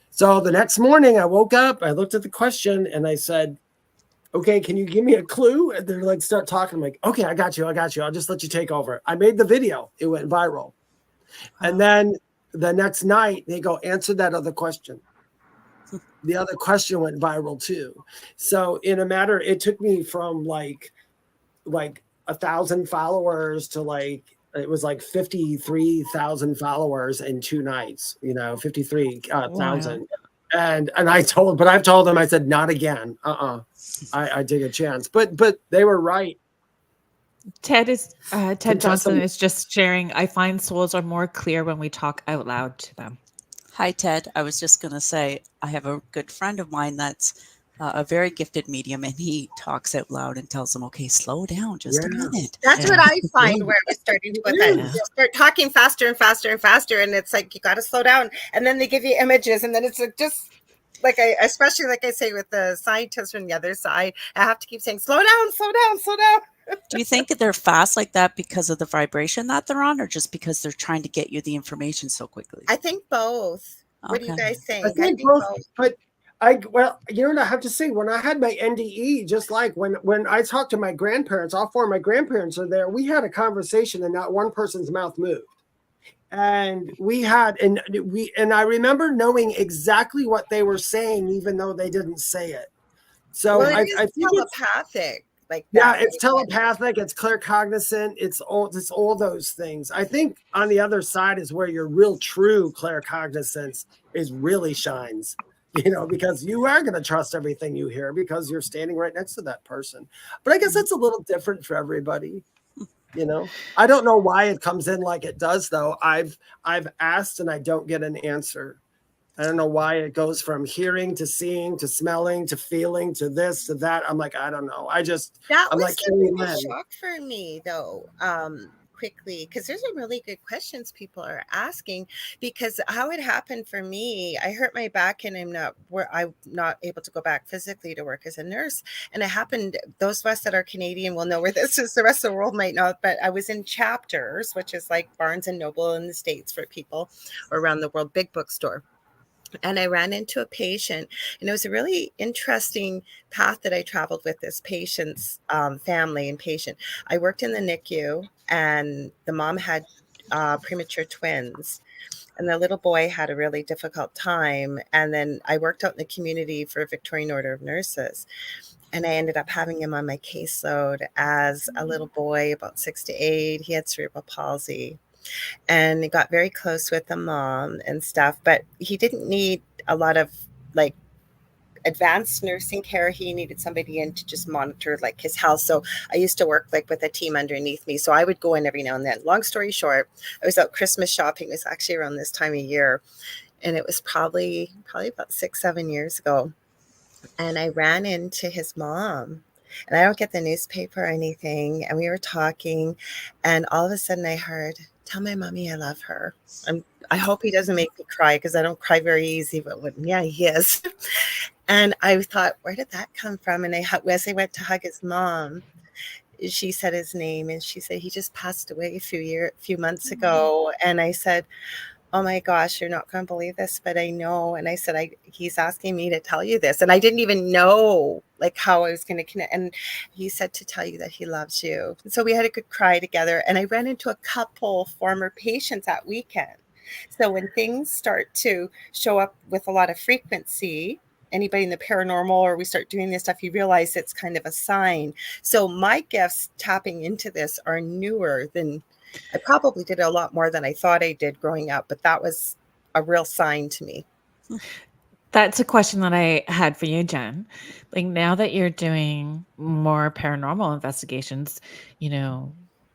Speaker 2: So the next morning I woke up, I looked at the question, and I said, okay, can you give me a clue? And they're like, start talking. I'm like, okay, I got you. I'll just let you take over. I made the video. It went viral. Wow. And then the next night they go, answer that other question. The other question went viral too. So in a matter, it took me from like 1,000 followers to it was like 53,000 followers in 2 nights, 53,000. And I've told them, I said, not again. I take a chance. But they were right.
Speaker 1: Ted Johnson
Speaker 2: Contestant.
Speaker 1: is just sharing. I find souls are more clear when we talk out loud to them.
Speaker 4: Hi, Ted. I was just going to say, I have a good friend of mine that's a very gifted medium, and he talks out loud and tells them, okay, slow down just a minute.
Speaker 3: That's what I find where I was starting to go. You start talking faster and faster and faster, and it's like, you got to slow down. And then they give you images, and then it's just like, especially like I say with the scientists from the other side, I have to keep saying, slow down, slow down, slow down.
Speaker 4: Do you think that they're fast like that because of the vibration that they're on, or just because they're trying to get you the information so quickly?
Speaker 3: I think both. What do you guys think?
Speaker 2: I think both. But well, you know what I have to say? When I had my NDE, just like when I talked to my grandparents, all four of my grandparents are there. We had a conversation, and not one person's mouth moved. And I remember knowing exactly what they were saying, even though they didn't say it. So I think
Speaker 3: telepathic. Like that.
Speaker 2: Yeah, it's telepathic, it's claircognizant, it's all those things. I think on the other side is where your real true claircognizance really shines, because you are going to trust everything you hear because you're standing right next to that person. But I guess that's a little different for everybody. I don't know why it comes in like it does, though. I've asked and I don't get an answer. I don't know why it goes from hearing to seeing to smelling to feeling to this to that. I'm like, I don't know. I'm like
Speaker 3: a shock for me, though. Quickly, because there's some really good questions people are asking. Because how it happened for me, I hurt my back and I'm not able to go back physically to work as a nurse. And it happened. Those of us that are Canadian will know where this is. The rest of the world might not. But I was in Chapters, which is like Barnes and Noble in the States for people around the world, big bookstore. And I ran into a patient, and it was a really interesting path that I traveled with this patient's family and patient. I worked in the NICU, and the mom had premature twins, and the little boy had a really difficult time. And then I worked out in the community for Victorian Order of Nurses, and I ended up having him on my caseload as a little boy, about 6 to 8. He had cerebral palsy. And he got very close with the mom and stuff, but he didn't need a lot of like advanced nursing care. He needed somebody in to just monitor like his health. So I used to work like with a team underneath me. So I would go in every now and then. Long story short, I was out Christmas shopping. It was actually around this time of year. And it was probably about 6-7 years ago. And I ran into his mom. And I don't get the newspaper or anything. And we were talking. And all of a sudden I heard, tell my mommy I love her. I hope he doesn't make me cry because I don't cry very easy, but yeah, he is. And I thought, where did that come from? And as I went to hug his mom, she said his name, and she said he just passed away a few months ago. And I said, oh my gosh, you're not going to believe this, but I know. And I said, he's asking me to tell you this. And I didn't even know like how I was going to connect. And he said to tell you that he loves you. So we had a good cry together. And I ran into a couple former patients that weekend. So when things start to show up with a lot of frequency, anybody in the paranormal, or we start doing this stuff, you realize it's kind of a sign. So my gifts tapping into this are newer than I probably did a lot more than I thought I did growing up, but that was a real sign to me.
Speaker 1: That's a question that I had for you, Jen. Like now that you're doing more paranormal investigations,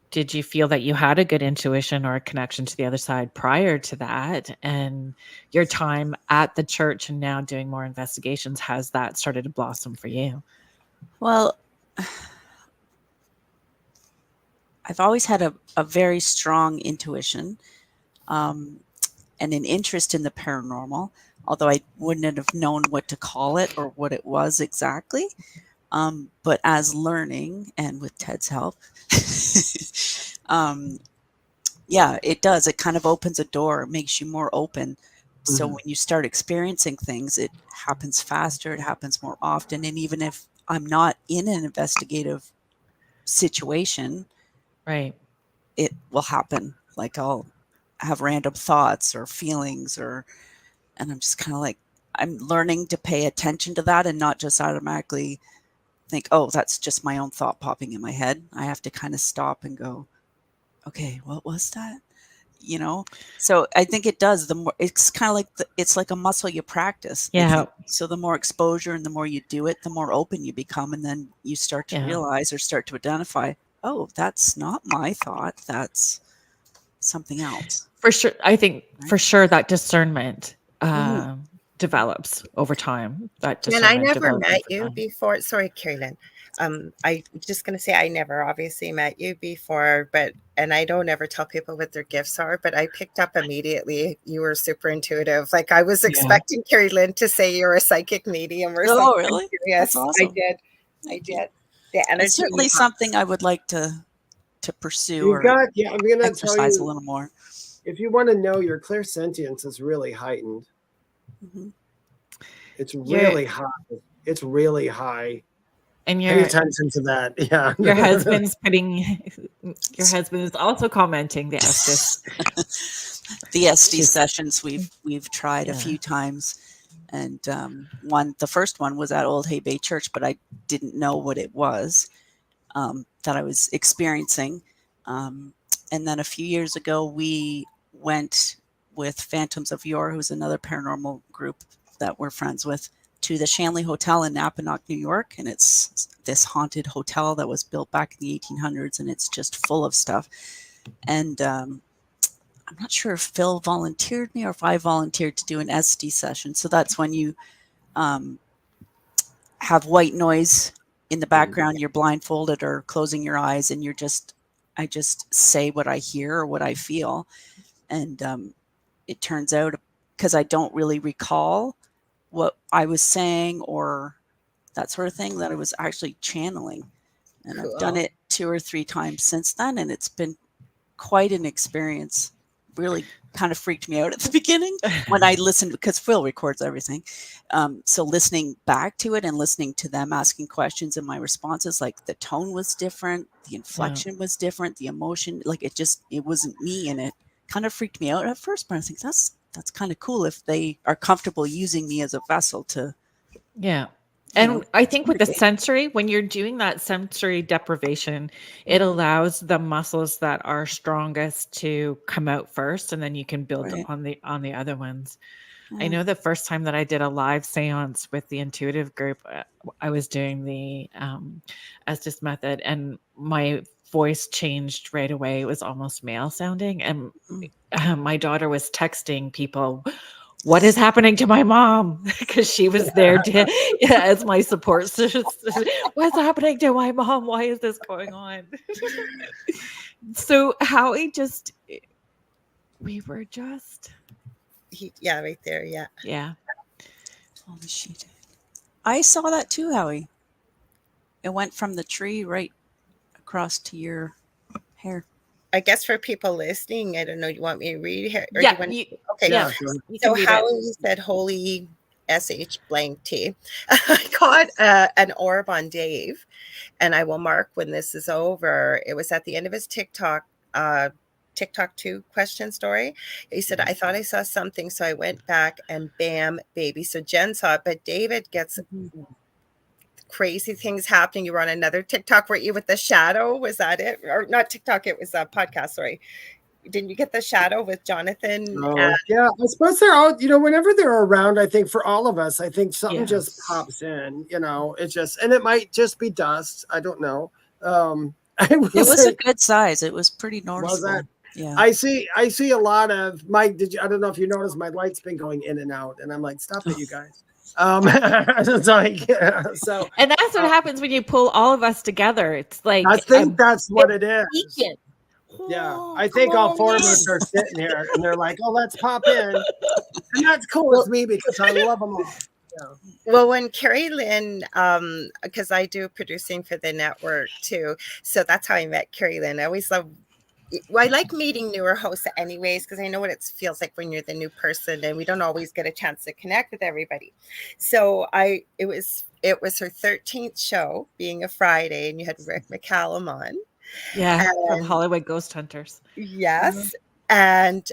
Speaker 1: did you feel that you had a good intuition or a connection to the other side prior to that? And your time at the church and now doing more investigations, has that started to blossom for you?
Speaker 4: Well, I've always had a very strong intuition and an interest in the paranormal, although I wouldn't have known what to call it or what it was exactly. But as learning and with Ted's help, yeah, it does. It kind of opens a door, makes you more open. Mm-hmm. So when you start experiencing things, it happens faster, it happens more often. And even if I'm not in an investigative situation,
Speaker 1: right,
Speaker 4: it will happen. Like I'll have random thoughts or feelings, and I'm just kind of like, I'm learning to pay attention to that and not just automatically think, oh, that's just my own thought popping in my head. I have to kind of stop and go, okay, what was that? you know. So I think it does. The more, it's kind of like it's like a muscle you practice, I
Speaker 1: Yeah.
Speaker 4: think. So the more exposure and the more you do it, the more open you become, and then you start to
Speaker 1: Yeah.
Speaker 4: realize or start to identify, oh, that's not my thought, that's something else.
Speaker 1: For sure. I think
Speaker 4: Right.
Speaker 1: for sure that discernment
Speaker 4: Mhm.
Speaker 1: develops over time. That
Speaker 3: And I
Speaker 1: discernment
Speaker 3: never
Speaker 1: develops
Speaker 3: met
Speaker 1: over
Speaker 3: you
Speaker 1: time.
Speaker 3: before. Sorry, Kerrilynn. I just gonna say I never obviously met you before, and I don't ever tell people what their gifts are, but I picked up immediately you were super intuitive. Like I was
Speaker 1: Yeah.
Speaker 3: expecting Kerrilynn to say you're a psychic medium or something.
Speaker 4: Oh,
Speaker 3: I'm
Speaker 4: really?
Speaker 3: curious.
Speaker 4: That's awesome.
Speaker 3: I did. The energy
Speaker 4: It's
Speaker 3: you
Speaker 4: certainly
Speaker 3: have.
Speaker 4: something I would like to pursue
Speaker 2: You've
Speaker 4: or
Speaker 2: got, yeah, I'm going to tell
Speaker 4: exercise a
Speaker 2: you,
Speaker 4: little more.
Speaker 2: if you want to know, your clairsentience is really heightened.
Speaker 4: Mhm.
Speaker 2: It's
Speaker 1: You're,
Speaker 2: really high. It's really high.
Speaker 1: and
Speaker 2: Pay attention to that. Yeah.
Speaker 1: your husband's putting your husband is also commenting the Estes.
Speaker 4: The SD
Speaker 1: She's-
Speaker 4: sessions we've tried a
Speaker 1: Yeah.
Speaker 4: few times, and the first one was at Old Hay Bay Church, but I didn't know what it was that I was experiencing. And then a few years ago, we went with Phantoms of Yore, who's another paranormal group that we're friends with, to the Shanley Hotel in Napanock, New York. And it's this haunted hotel that was built back in the 1800s, and it's just full of stuff. And I'm not sure if Phil volunteered me or if I volunteered to do an SD session. So that's when you have white noise in the background, you're blindfolded or closing your eyes, and I just say what I hear or what I feel. And it turns out, because I don't really recall what I was saying or that sort of thing, that I was actually channeling. And I've done
Speaker 3: Cool.
Speaker 4: it 2 or 3 times since then, and it's been quite an experience. Really kind of freaked me out at the beginning when I listened, because Phil records everything. So listening back to it and listening to them asking questions and my responses, like the tone was different, the inflection was different, the emotion, like it wasn't me, and it kind of freaked me out at first. But I think that's kind of cool if they are comfortable using me as a vessel to.
Speaker 1: Yeah.
Speaker 4: You
Speaker 1: And
Speaker 4: know,
Speaker 1: I think with the
Speaker 4: communicate.
Speaker 1: sensory, when you're doing that sensory deprivation, it allows the muscles that are strongest to come out first, and then you can build
Speaker 4: Right.
Speaker 1: on the other ones. I
Speaker 4: Yeah.
Speaker 1: know the first time that I did a live seance with the intuitive group, I was doing the Estes method, and my voice changed right away. It was almost male sounding, and my daughter was texting people, "What is happening to my mom?" Because she was there as my support system. What's happening to my mom? Why is this going on? So we were just,
Speaker 3: Yeah, right there. Yeah.
Speaker 1: yeah.
Speaker 4: Holy shit. I saw that too, Howie. It went from the tree right across to your hair.
Speaker 3: I guess for people listening, I don't know. You want me to read here, or do
Speaker 1: Yeah,
Speaker 3: you want?
Speaker 1: you,
Speaker 3: Okay.
Speaker 1: yeah,
Speaker 2: Sure.
Speaker 1: you can
Speaker 3: So
Speaker 1: read it.
Speaker 3: Howie said, "Holy sh blank t." I caught an orb on Dave, and I will mark when this is over. It was at the end of his TikTok 2 question story. He said, "I thought I saw something, so I went back and bam, baby." So Jen saw it, but David gets crazy things happening. You were on another TikTok, weren't you, with the shadow? Was that it? Or not TikTok, it was a podcast, sorry. Didn't you get the shadow with Jonathan?
Speaker 2: Yeah, I suppose they're all, whenever they're around, I think for all of us, I think something just
Speaker 1: Yes.
Speaker 2: pops in, it just, and it might just be dust. I don't know. I will
Speaker 4: It was
Speaker 2: say,
Speaker 4: a good size. It was pretty
Speaker 2: was
Speaker 4: noticeable.
Speaker 2: that?
Speaker 4: Yeah.
Speaker 2: I see a lot of I don't know if you noticed, my light's been going in and out, and I'm like, stop it, you guys. It's like, so,
Speaker 1: And that's what happens when you pull all of us togetger. It's like
Speaker 2: I think that's what it is.
Speaker 1: beacon.
Speaker 2: Yeah, I think all 4 of us are sitting here, and they're like, "Oh, let's pop in," and that's cool with me because I love them all. Yeah.
Speaker 3: Well, when Kerrilynn, because I do producing for the network too, so that's how I met Kerrilynn. I always love. Well, I like meeting newer hosts anyways, because I know what it feels like when you're the new person, and we don't always get a chance to connect with everybody. So it was her 13th show, being a Friday, and you had Rick McCallum on.
Speaker 1: Yeah, from
Speaker 3: And
Speaker 1: Hollywood Ghost Hunters.
Speaker 3: yes. And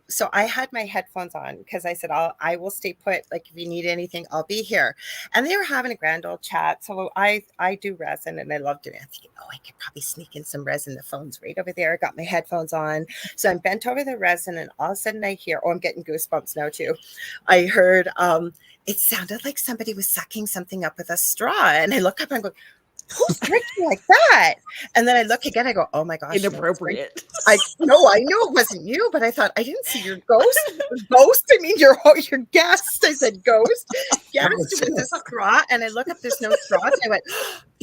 Speaker 3: so I had my headphones on because I said, I will stay put. Like, if you need anything, I'll be here. And they were having a grand old chat. So I do resin, and I love doing it. I'm thinking, I could probably sneak in some resin. The phone's right over there. I got my headphones on. So I'm bent over the resin, and all of a sudden I hear, I'm getting goosebumps now too. I heard, it sounded like somebody was sucking something up with a straw. And I look up and I go, who's drinking like that? And then I look again, I go, oh my gosh.
Speaker 1: Inappropriate.
Speaker 3: I know it wasn't you, but I thought, I didn't see your ghost. Ghost? I mean, your guest. I said, ghost. Yes, it was a straw. And I look up, there's no straws. And I went,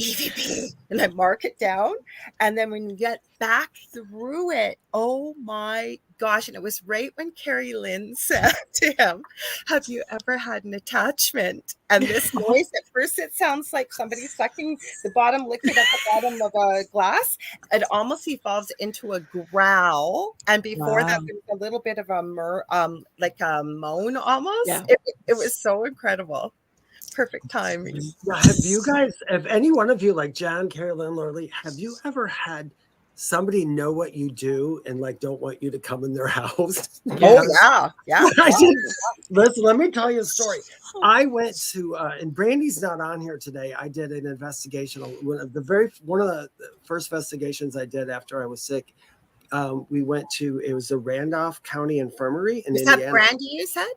Speaker 3: EVP. And I mark it down. And then when you get back through it, oh my gosh. And it was right when Kerrilynn said to him, have you ever had an attachment? And this noise, at first it sounds like somebody sucking the bottom liquid at the bottom of a glass. It almost evolves into a growl. And before that, there was a little bit of a like a moan almost.
Speaker 1: Yeah.
Speaker 3: It was so incredible. Perfect timing.
Speaker 2: Have any one of you, like John, Kerrilynn, Lorilei, have you ever had somebody know what you do and like don't want you to come in their house?
Speaker 3: Oh yeah.
Speaker 2: Listen, let me tell you a story. I went to and Brandy's not on here today. I did an investigation. One of the first investigations I did after I was sick. We went to, it was the Randolph County Infirmary in Indiana.
Speaker 3: Is that Brandy you said?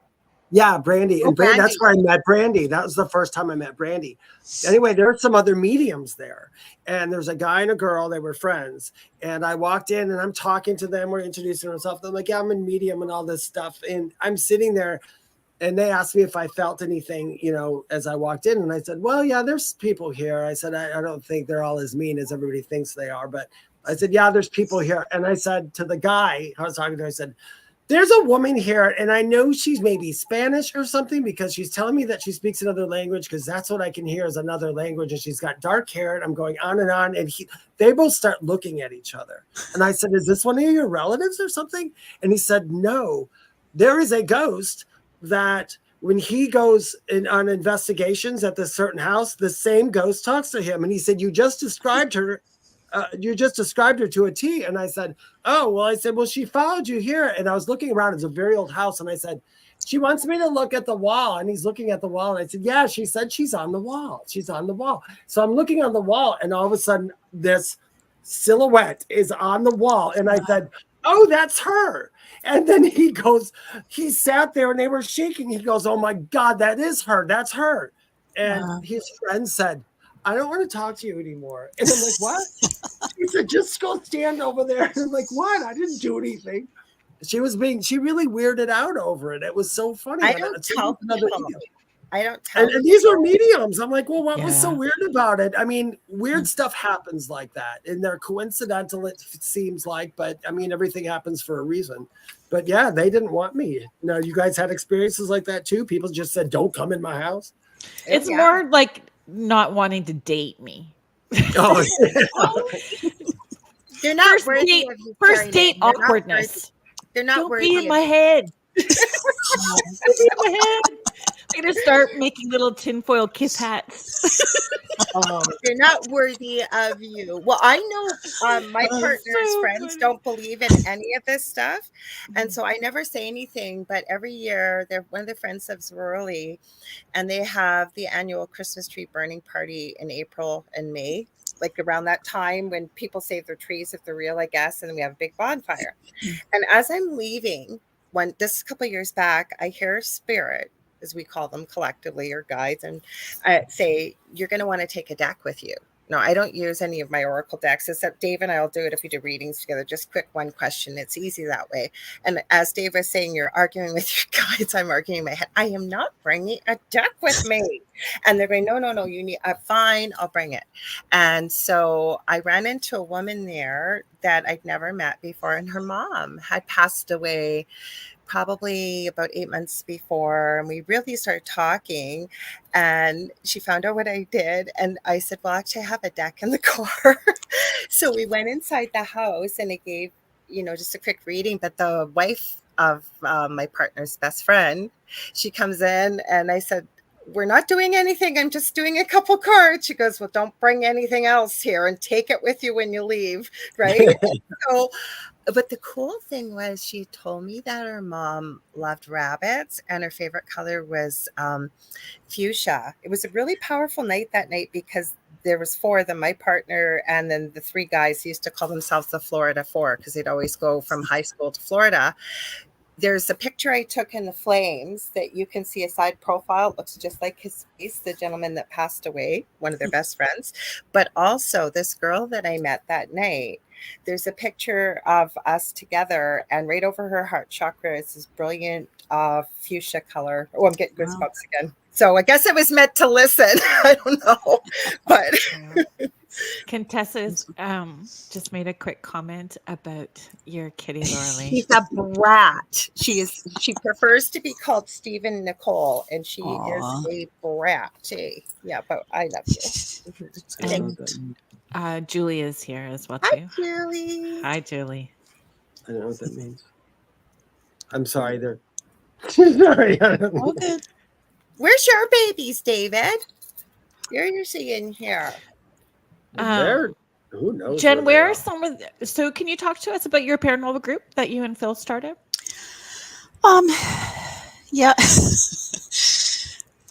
Speaker 2: Yeah, Brandy. And
Speaker 3: Brandy.
Speaker 2: That's where I met Brandy. That was the first time I met Brandy. Anyway, there were some other mediums there. And there's a guy and a girl. They were friends. And I walked in and I'm talking to them. We're introducing ourselves. They're like, yeah, I'm in medium and all this stuff. And I'm sitting there and they asked me if I felt anything, as I walked in. And I said, well, yeah, there's people here. I said, I don't think they're all as mean as everybody thinks they are. But I said, yeah, there's people here. And I said to the guy I was talking to, I said, there's a woman here, and I know she's maybe Spanish or something because she's telling me that she speaks another language because that's what I can hear is another language, and she's got dark hair, and I'm going on, and they both start looking at each other. And I said, is this one of your relatives or something? And he said, no, there is a ghost that when he goes on investigations at this certain house, the same ghost talks to him. And he said, you just described her. You just described her to a T. And I said, oh, well, she followed you here. And I was looking around. It's a very old house. And I said, she wants me to look at the wall. And he's looking at the wall. And I said, yeah, she said she's on the wall. She's on the wall. So I'm looking on the wall. And all of a sudden, this silhouette is on the wall. And I said, oh, that's her. And then he sat there and they were shaking. He goes, oh, my God, that is her. That's her. And his friend said, I don't want to talk to you anymore. And I'm like, what? He said, just go stand over there. And I'm like, what? I didn't do anything. She really weirded out over it. It was so funny.
Speaker 3: I don't tell people.
Speaker 2: And these are mediums. I'm like, well, what was so weird about it? I mean, weird stuff happens like that. And they're coincidental, it seems like. But, I mean, everything happens for a reason. But, yeah, they didn't want me. Now, you guys had experiences like that, too? People just said, don't come in my house?
Speaker 1: It's more like not wanting to date me.
Speaker 2: Oh,
Speaker 3: they're not worthy of you.
Speaker 1: First date awkwardness.
Speaker 3: They're not
Speaker 1: Don't
Speaker 3: worthy.
Speaker 1: Be in my head. Don't be in my head. I'm gonna start making little tinfoil kiss hats.
Speaker 3: They're not worthy of you. Well, I know my partner's friends don't believe in any of this stuff, and so I never say anything. But every year, one of their friends lives rurally, and they have the annual Christmas tree burning party in April and May, like around that time when people save their trees if they're real, I guess, and then we have a big bonfire. And as I'm leaving, this a couple of years back, I hear a spirit, as we call them collectively, or guides, and say, you're going to want to take a deck with you. No, I don't use any of my oracle decks, except Dave and I will do it if we do readings together. Just quick one question. It's easy that way. And as Dave was saying, you're arguing with your guides. I'm arguing in my head. I am not bringing a deck with me. And they're going, no, you need, fine, I'll bring it. And so I ran into a woman there that I'd never met before, and her mom had passed away probably about 8 months before, and we really started talking, and she found out what I did, and I said, well, actually I have a deck in the car. So we went inside the house, and it gave, just a quick reading, but the wife of my partner's best friend, she comes in, and I said, we're not doing anything. I'm just doing a couple cards. She goes, well, don't bring anything else here and take it with you when you leave. Right. So, but the cool thing was she told me that her mom loved rabbits and her favorite color was fuchsia. It was a really powerful night that night because there was 4 of them, my partner, and then the 3 guys used to call themselves the Florida 4 because they'd always go from high school to Florida. There's a picture I took in the flames that you can see a side profile. It looks just like his face, the gentleman that passed away, one of their best friends. But also this girl that I met that night, there's a picture of us together, and right over her heart chakra is this brilliant fuchsia color. Oh, I'm getting goosebumps again. So I guess it was meant to listen. I don't know, but
Speaker 1: Contessa's just made a quick comment about your kitty Lorilei.
Speaker 3: she's a brat. She prefers to be called Stephen Nicole, and she
Speaker 4: Aw.
Speaker 3: is a brat. Yeah, but I love you.
Speaker 1: And Julie is here as well
Speaker 3: Hi,
Speaker 1: too.
Speaker 3: Julie.
Speaker 1: Hi, Julie.
Speaker 2: I don't know what that means. I'm sorry. They're sorry. I don't know.
Speaker 4: All good.
Speaker 3: Where's your babies, David? You're seeing here.
Speaker 2: They're, who knows?
Speaker 1: Jen, where
Speaker 2: they
Speaker 1: are some of so can you talk to us about your paranormal group that you and Phil started?
Speaker 4: Yeah.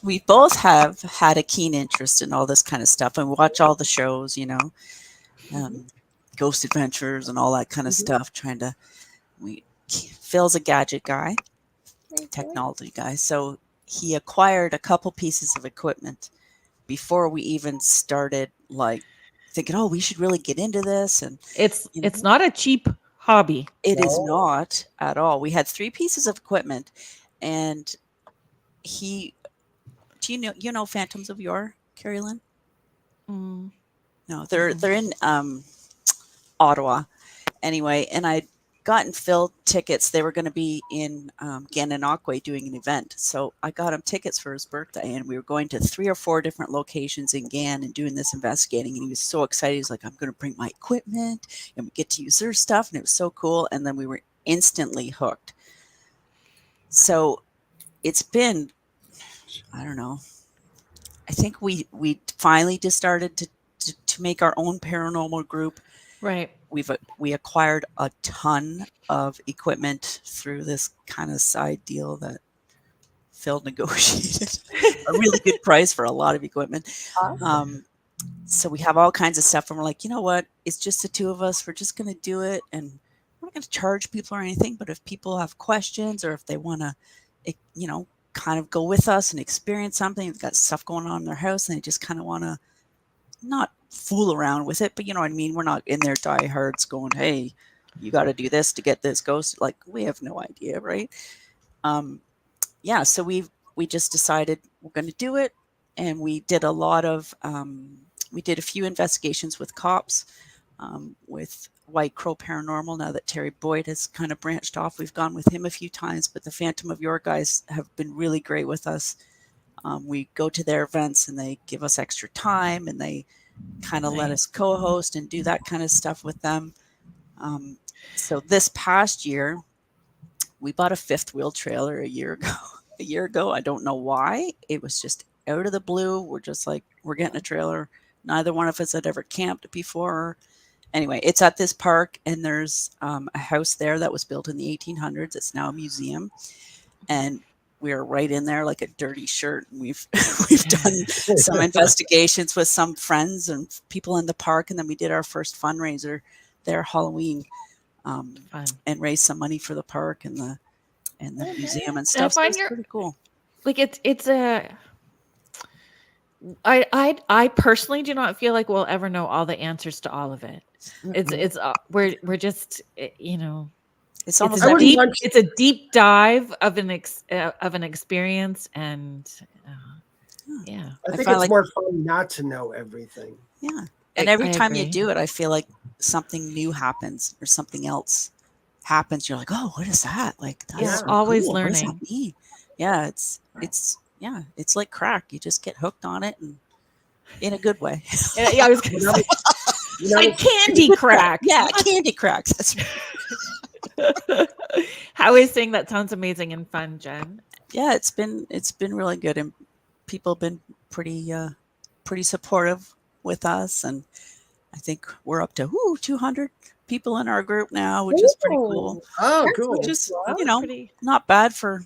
Speaker 4: We both have had a keen interest in all this kind of stuff and watch all the shows, you know, Ghost Adventures and all that kind of stuff. Phil's a gadget guy, technology guy. So he acquired a couple pieces of equipment before we even started like thinking, oh, we should really get into this. And
Speaker 1: It's not a cheap hobby.
Speaker 4: it is not at all. We had 3 pieces of equipment, and do you know Phantoms of Yore, Kerrilynn? No, they're in Ottawa anyway, and I'd gotten Phil tickets. They were going to be in Gananoque doing an event, so I got him tickets for his birthday, and we were going to 3 or 4 different locations in Gan and doing this investigating, and he was so excited. He's like, I'm going to bring my equipment and we get to use their stuff, and it was so cool. And then we were instantly hooked. So it's been, I don't know, I think we finally just started to make our own paranormal group.
Speaker 1: Right.
Speaker 4: We acquired a ton of equipment through this kind of side deal that Phil negotiated a really good price for a lot of equipment. So we have all kinds of stuff, and we're like, you know what? It's just the 2 of us. We're just going to do it, and we're not going to charge people or anything. But if people have questions, or if they want to, you know, kind of go with us and experience something, they've got stuff going on in their house, and they just kind of want to not fool around with it, but you know what I mean? We're not in there diehards going, hey, you got to do this to get this ghost. Like, we have no idea, right? Yeah, so we just decided we're going to do it, and we did a lot of we did a few investigations with cops, with White Crow Paranormal. Now that Terry Boyd has kind of branched off, we've gone with him a few times, but the Phantom of Yore guys have been really great with us. We go to their events, and they give us extra time, and they kind of let us co-host and do that kind of stuff with them. So this past year, we bought a 5th wheel trailer a year ago. I don't know why. It was just out of the blue. We're just like, we're getting a trailer. Neither one of us had ever camped before. Anyway, it's at this park, and there's a house there that was built in the 1800s. It's now a museum, and we're right in there like a dirty shirt. And we've done some investigations with some friends and people in the park, and then we did our first fundraiser there, Halloween, and raised some money for the park and the museum and stuff. So it's pretty cool.
Speaker 1: Like I personally do not feel like we'll ever know all the answers to all of it. We're just, you know,
Speaker 4: it's almost
Speaker 1: it's a deep dive of an experience, and yeah,
Speaker 2: I think it's like, more fun not to know everything.
Speaker 4: Yeah, and every time you do it, I feel like something new happens or something else happens. You're like, oh, what is that? Like, that's so
Speaker 1: always
Speaker 4: cool.
Speaker 1: learning.
Speaker 4: What does that mean? Yeah, it's like crack. You just get hooked on it, and in a good way.
Speaker 1: Yeah, I was going to say, like candy crack.
Speaker 4: Yeah, candy cracks. That's right.
Speaker 1: How is saying that sounds amazing and fun, Jen?
Speaker 4: Yeah, it's been really good, and people have been pretty supportive with us, and I think we're up to 200 people in our group now, which is pretty cool.
Speaker 3: Ooh,
Speaker 2: Oh,
Speaker 3: that's
Speaker 2: cool.
Speaker 4: Which is,
Speaker 1: That's
Speaker 4: you know,
Speaker 1: pretty.
Speaker 4: not bad for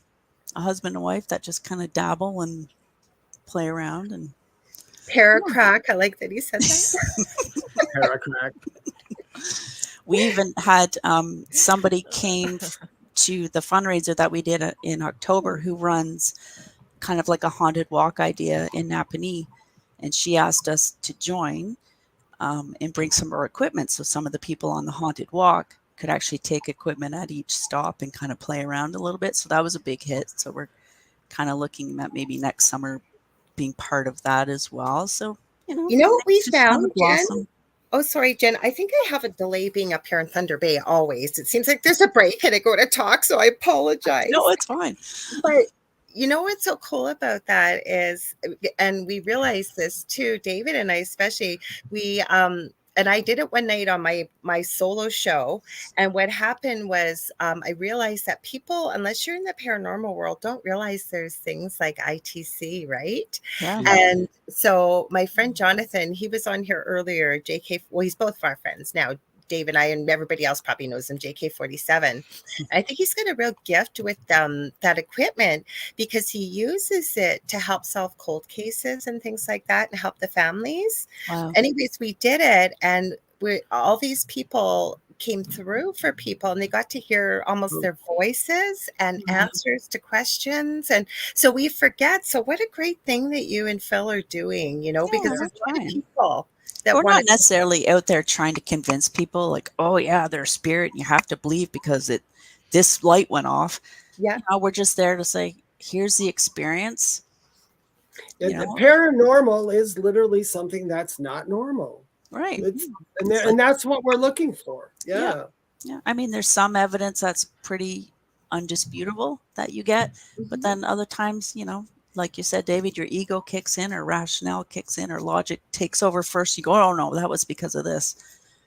Speaker 4: a husband and wife that just kind of dabble and play around. And
Speaker 3: Paracrack. I like that he said that.
Speaker 2: Paracrack.
Speaker 4: we even had somebody came to the fundraiser that we did in October who runs kind of like a haunted walk idea in Napanee, and she asked us to join and bring some of our equipment, so some of the people on the haunted walk could actually take equipment at each stop and kind of play around a little bit. So that was a big hit. So we're kind of looking at maybe next summer being part of that as well. So,
Speaker 3: You know what we
Speaker 4: just kind
Speaker 3: found,
Speaker 4: of
Speaker 3: Jen?
Speaker 4: blossom.
Speaker 3: Oh, sorry, Jen. I think I have a delay being up here in Thunder Bay always. It seems like there's a break and I go to talk, so I apologize.
Speaker 4: No, it's fine.
Speaker 3: But you know what's so cool about that is, and we realized this too, David and I especially, we and I did it one night on my solo show, and what happened was I realized that people, unless you're in the paranormal world, don't realize there's things like ITC, right?
Speaker 4: Yeah.
Speaker 3: And so my friend Jonathan, he was on here earlier, JK, well, he's both of our friends now. Dave and I and everybody else probably knows him, JK47. I think he's got a real gift with that equipment because he uses it to help solve cold cases and things like that and help the families.
Speaker 4: Wow.
Speaker 3: Anyways, we did it, and all these people came through for people, and they got to hear almost their voices and answers to questions. And so we forget. So what a great thing that you and Phil are doing, because
Speaker 4: we're
Speaker 3: there's a lot of
Speaker 4: trying.
Speaker 3: people that
Speaker 4: We're
Speaker 3: want
Speaker 4: not necessarily out there trying to convince people like, oh yeah, they're a spirit and you have to believe because this light went off.
Speaker 3: Yeah.
Speaker 4: We're just there to say, here's the experience.
Speaker 2: And the paranormal is literally something that's not normal.
Speaker 4: Right.
Speaker 2: And that's what we're looking for. Yeah.
Speaker 4: Yeah. I mean, there's some evidence that's pretty undisputable that you get, but then other times, like you said, David, your ego kicks in or rationale kicks in or logic takes over first. You go, oh no, that was because of this.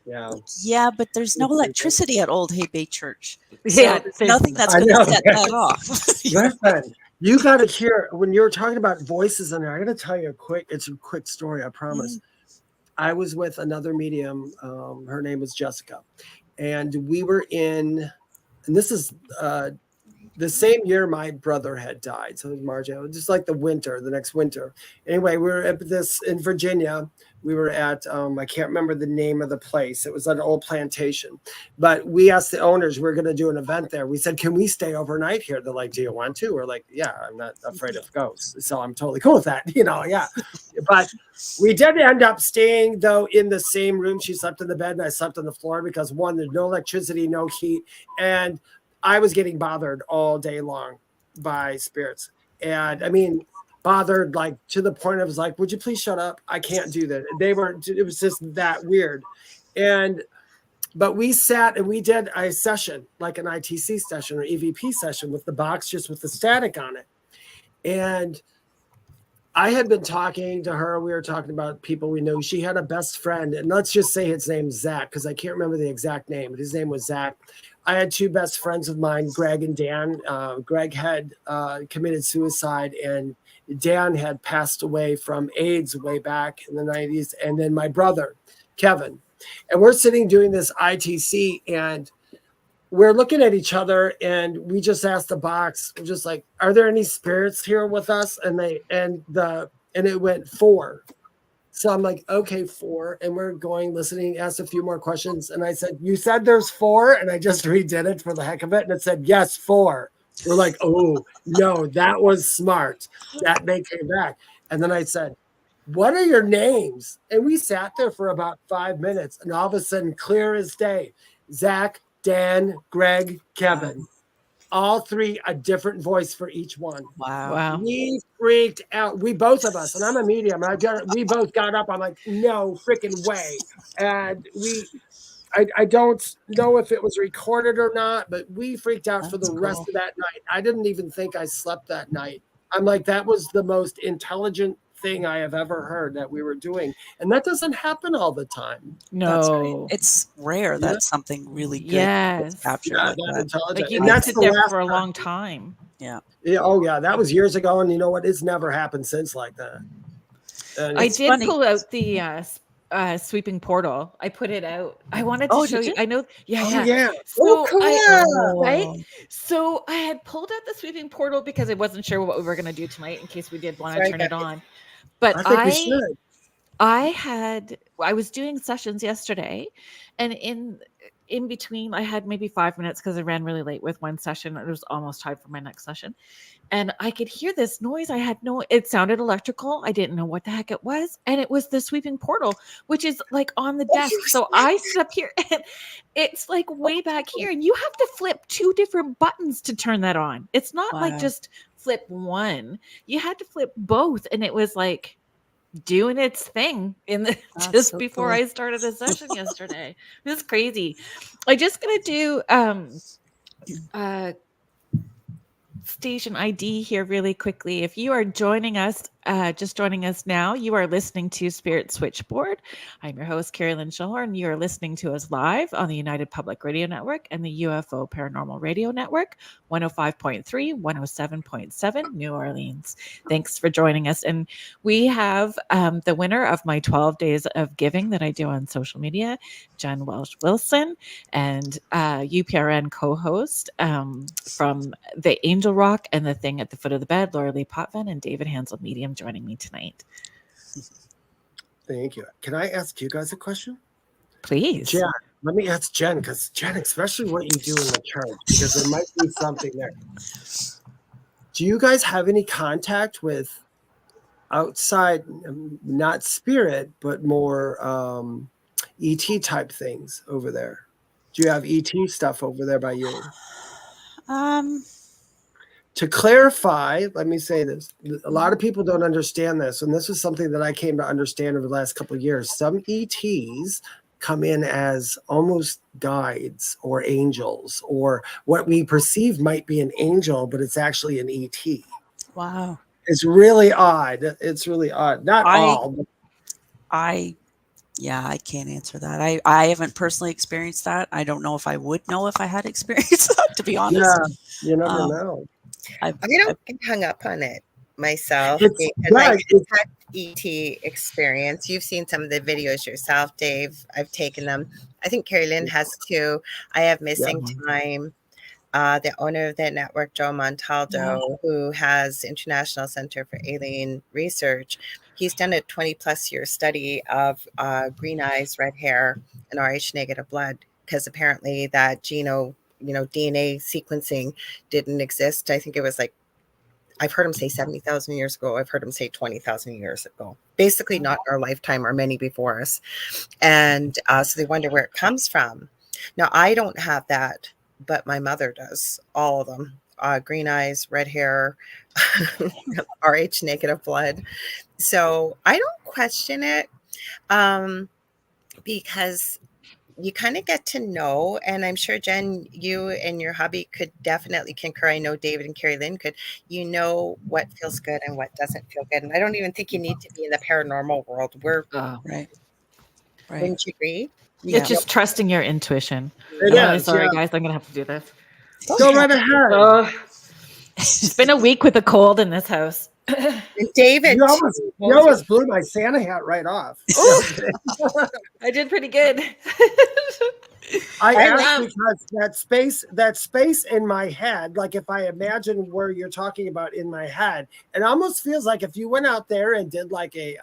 Speaker 2: Yeah.
Speaker 4: Yeah, but there's no electricity at Old Hay Bay Church.
Speaker 1: Yeah,
Speaker 4: So nothing that's
Speaker 2: I
Speaker 4: going to
Speaker 2: know.
Speaker 4: set that off.
Speaker 2: Listen, you got to hear when you're talking about voices in there. I got to tell you it's a quick story. I promise. I was with another medium. Her name was Jessica, and we were and this is the same year my brother had died. So it was March, just like the next winter. Anyway, we were at this in Virginia. We were at, I can't remember the name of the place. It was an old plantation. But we asked the owners, we're going to do an event there. We said, can we stay overnight here? They're like, do you want to? We're like, yeah, I'm not afraid of ghosts. So I'm totally cool with that, yeah. But we did end up staying, though, in the same room. She slept in the bed and I slept on the floor because, one, there's no electricity, no heat. And I was getting bothered all day long by spirits. And I mean, bothered like to the point I was like, would you please shut up? I can't do that. It was just that weird. But we sat and we did a session, like an ITC session or EVP session with the box, just with the static on it. And I had been talking to her. We were talking about people we knew. She had a best friend, and let's just say his name's Zach, because I can't remember the exact name, but his name was Zach. I had two best friends of mine, Greg and Dan. Greg had committed suicide, and Dan had passed away from AIDS way back in the 90s. And then my brother, Kevin. And we're sitting doing this ITC, and we're looking at each other, and we just asked the box, we're just like, are there any spirits here with us? And it went 4. So I'm like, okay, 4. And we're going, listening, asked a few more questions. And I said, you said there's 4? And I just redid it for the heck of it. And it said, yes, 4. We're like, oh, no, that was smart. That they came back. And then I said, what are your names? And we sat there for about 5 minutes. And all of a sudden, clear as day, Zach, Dan, Greg, Kevin. All 3, a different voice for each one.
Speaker 4: Wow.
Speaker 2: We freaked out. We both of us, and I'm a medium. We both got up. I'm like, no freaking way. And I don't know if it was recorded or not, but we freaked out for the rest of that night. I didn't even think I slept that night. I'm like, that was the most intelligent thing I have ever heard that we were doing. And that doesn't happen all the time.
Speaker 1: No.
Speaker 4: It's rare that something really good gets captured.
Speaker 1: Like you
Speaker 2: and
Speaker 1: can
Speaker 2: that's
Speaker 1: sit
Speaker 2: the
Speaker 1: there
Speaker 2: last
Speaker 1: for a
Speaker 2: time.
Speaker 1: long time.
Speaker 4: Yeah.
Speaker 2: Yeah, oh yeah, that was years ago, and you know what? It's never happened since like that. And
Speaker 1: I
Speaker 4: It's
Speaker 1: did
Speaker 4: funny.
Speaker 1: pull out the sweeping portal. I put it out. I wanted to
Speaker 4: Oh,
Speaker 1: show
Speaker 4: did
Speaker 1: you.
Speaker 4: you?
Speaker 1: I know. Yeah,
Speaker 2: oh
Speaker 1: yeah.
Speaker 2: yeah,
Speaker 3: Oh,
Speaker 1: So right.
Speaker 4: Oh,
Speaker 1: So I had pulled out the sweeping portal because I wasn't sure what we were going to do tonight in case we did want to
Speaker 3: Very
Speaker 1: turn
Speaker 3: good.
Speaker 1: it on. But
Speaker 2: I think we should.
Speaker 1: I was doing sessions yesterday, and in between I had maybe 5 minutes because I ran really late with one session. It was almost time for my next session. And I could hear this noise. It sounded electrical. I didn't know what the heck it was. And it was the sweeping portal, which is like on the desk. So I stood up here and it's like way back here. And you have to flip 2 different buttons to turn that on. It's not like
Speaker 4: wow.
Speaker 1: just flip one. You had to flip both. And it was like doing its thing
Speaker 4: That's
Speaker 1: just
Speaker 4: so
Speaker 1: before
Speaker 4: cool.
Speaker 1: I started a session yesterday. It was crazy. I'm just gonna do uh station ID here really quickly. If you are joining us, just joining us now, you are listening to Spirit Switchboard. I'm your host, Kerrilynn Shellhorn. You are listening to us live on the United Public Radio Network and the UFO Paranormal Radio Network, 105.3, 107.7, New Orleans. Thanks for joining us. And we have the winner of my 12 days of giving that I do on social media, Jen Welch-Wilson, and UPRN co-host from the Angel Rock and the Thing at the Foot of the Bed, Lorilei Potvin, and David Hanzel Medium joining me tonight.
Speaker 2: Thank you. Can I ask you guys a question?
Speaker 1: Please.
Speaker 2: Jen, let me ask Jen, because Jen, especially what you do in the church, because there might be something there. Do you guys have any contact with outside, not spirit, but more ET type things over there? Do you have ET stuff over there by you? To clarify, let me say this. A lot of people don't understand this, and this is something that I came to understand over the last couple of years. Some ETs come in as almost guides or angels, or what we perceive might be an angel, but it's actually an ET.
Speaker 4: Wow.
Speaker 2: It's really odd. It's really odd. Not all. But
Speaker 4: I can't answer that. I haven't personally experienced that. I don't know if I would know if I had experienced that, to be honest.
Speaker 2: yeah, you never
Speaker 4: Um,
Speaker 2: know.
Speaker 3: I don't get hung up on it myself
Speaker 2: It's-
Speaker 3: because
Speaker 2: yeah,
Speaker 3: I
Speaker 2: it's-
Speaker 3: had ET experience. You've seen some of the videos yourself, Dave. I've taken them. I think Kerrilynn has too. I have Missing Time. The owner of that network, Joe Montaldo, who has International Center for Alien Research, he's done a 20 plus year study of green eyes, red hair, and Rh negative blood, because apparently that DNA sequencing didn't exist. I think it was like, I've heard him say 70,000 years ago. I've heard him say 20,000 years ago. Basically, not our lifetime or many before us. And so they wonder where it comes from. Now, I don't have that, but my mother does, all of them. Green eyes, red hair, Rh negative blood. So I don't question it because you kind of get to know, and I'm sure, Jen, you and your hubby could definitely concur. I know David and Kerrilynn could. You know what feels good and what doesn't feel good. And I don't even think you need to be in the paranormal world.
Speaker 4: Right.
Speaker 3: Wouldn't you agree?
Speaker 1: It's just trusting your intuition.
Speaker 2: It
Speaker 1: I'm really
Speaker 2: is,
Speaker 1: sorry,
Speaker 2: yeah.
Speaker 1: guys. I'm going to have to do this.
Speaker 2: Go right ahead.
Speaker 1: It's been a week with a cold in this house.
Speaker 3: And David,
Speaker 2: You almost blew my Santa hat right off.
Speaker 1: I did pretty good.
Speaker 2: I asked because that space in my head, like if I imagine where you're talking about in my head, it almost feels like if you went out there and did like a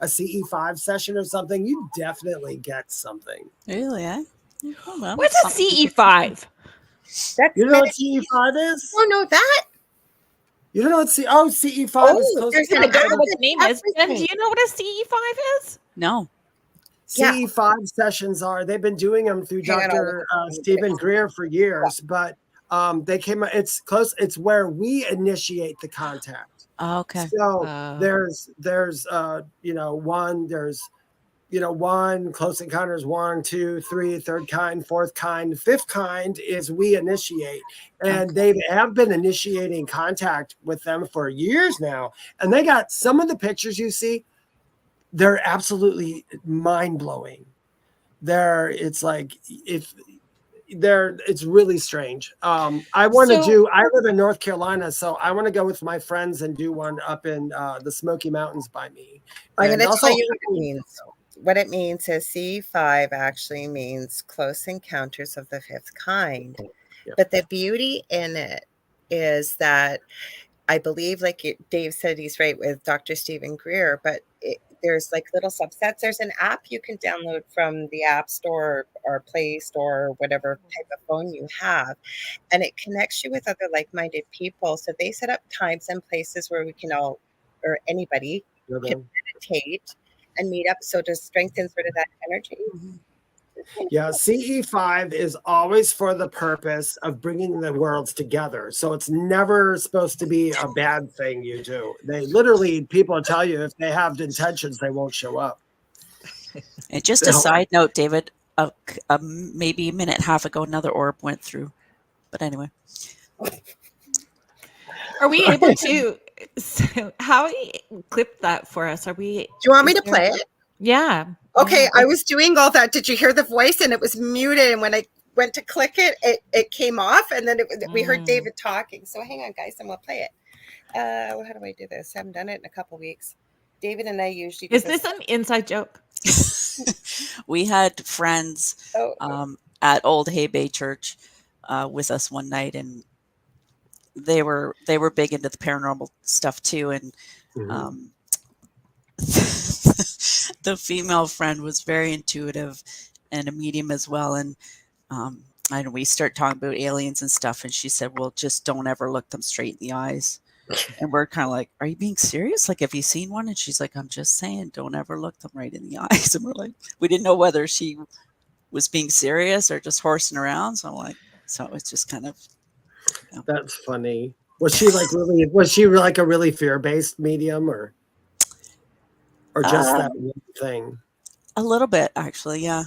Speaker 2: CE5 session or something, you definitely get something.
Speaker 4: Really, eh? Oh, well,
Speaker 1: What's a CE5?
Speaker 3: that's
Speaker 2: You know what CE5 is?
Speaker 3: Oh, no, that.
Speaker 2: You don't know what CE5 is close
Speaker 3: there's
Speaker 2: to
Speaker 1: I don't know what the
Speaker 3: everything.
Speaker 1: name is. And do you know what a CE5 is?
Speaker 4: No.
Speaker 2: CE5 sessions are. They've been doing them through
Speaker 3: Hang on,
Speaker 2: Dr. Stephen Greer for years, but they came. It's close. It's where we initiate the contact.
Speaker 4: Oh, okay.
Speaker 2: So there's one close encounters, 1, 2, 3, third kind, fourth kind, fifth kind is we initiate, and they have been initiating contact with them for years now, and they got some of the pictures you see. They're absolutely mind blowing. It's like it's really strange. I live in North Carolina, so I want to go with my friends and do one up in the Smoky Mountains by me.
Speaker 3: I'm going
Speaker 2: And
Speaker 3: to
Speaker 2: also
Speaker 3: tell you what it means. What it means is C5 actually means close encounters of the fifth kind.
Speaker 2: Yep.
Speaker 3: But the beauty in it is that I believe, like Dave said, he's right with Dr. Stephen Greer, but there's like little subsets. There's an app you can download from the App Store or Play Store or whatever type of phone you have, and it connects you with other like-minded people. So they set up times and places where we can all, or anybody, can meditate and meet up. So to strengthen sort of that energy.
Speaker 2: Yeah, CE5 is always for the purpose of bringing the worlds together. So it's never supposed to be a bad thing you do. They literally, people tell you if they have intentions, they won't show up.
Speaker 4: And just a side note, David, maybe a minute and a half ago, another orb went through. But anyway.
Speaker 1: Are we able to, so how do you clip that for us? Are we?
Speaker 3: Do you want me to play it?
Speaker 1: Yeah.
Speaker 3: Okay, I was doing all that. Did you hear the voice? And it was muted. And when I went to click it, it came off. And then we heard David talking. So hang on, guys, and we'll play it. How do I do this? I haven't done it in a couple of weeks. David and I usually do
Speaker 1: Is this an inside joke?
Speaker 4: We had friends at Old Hay Bay Church with us one night, and they were big into the paranormal stuff too. And the female friend was very intuitive and a medium as well. And we start talking about aliens and stuff, and she said, well, just don't ever look them straight in the eyes. And we're kind of like, are you being serious? Like, have you seen one? And she's like, I'm just saying, don't ever look them right in the eyes. And we're like, we didn't know whether she was being serious or just horsing around. So I'm like, so it's just kind of, you know.
Speaker 2: That's funny. Was she like a really fear-based medium or just that one thing?
Speaker 4: A little bit, actually. Yeah.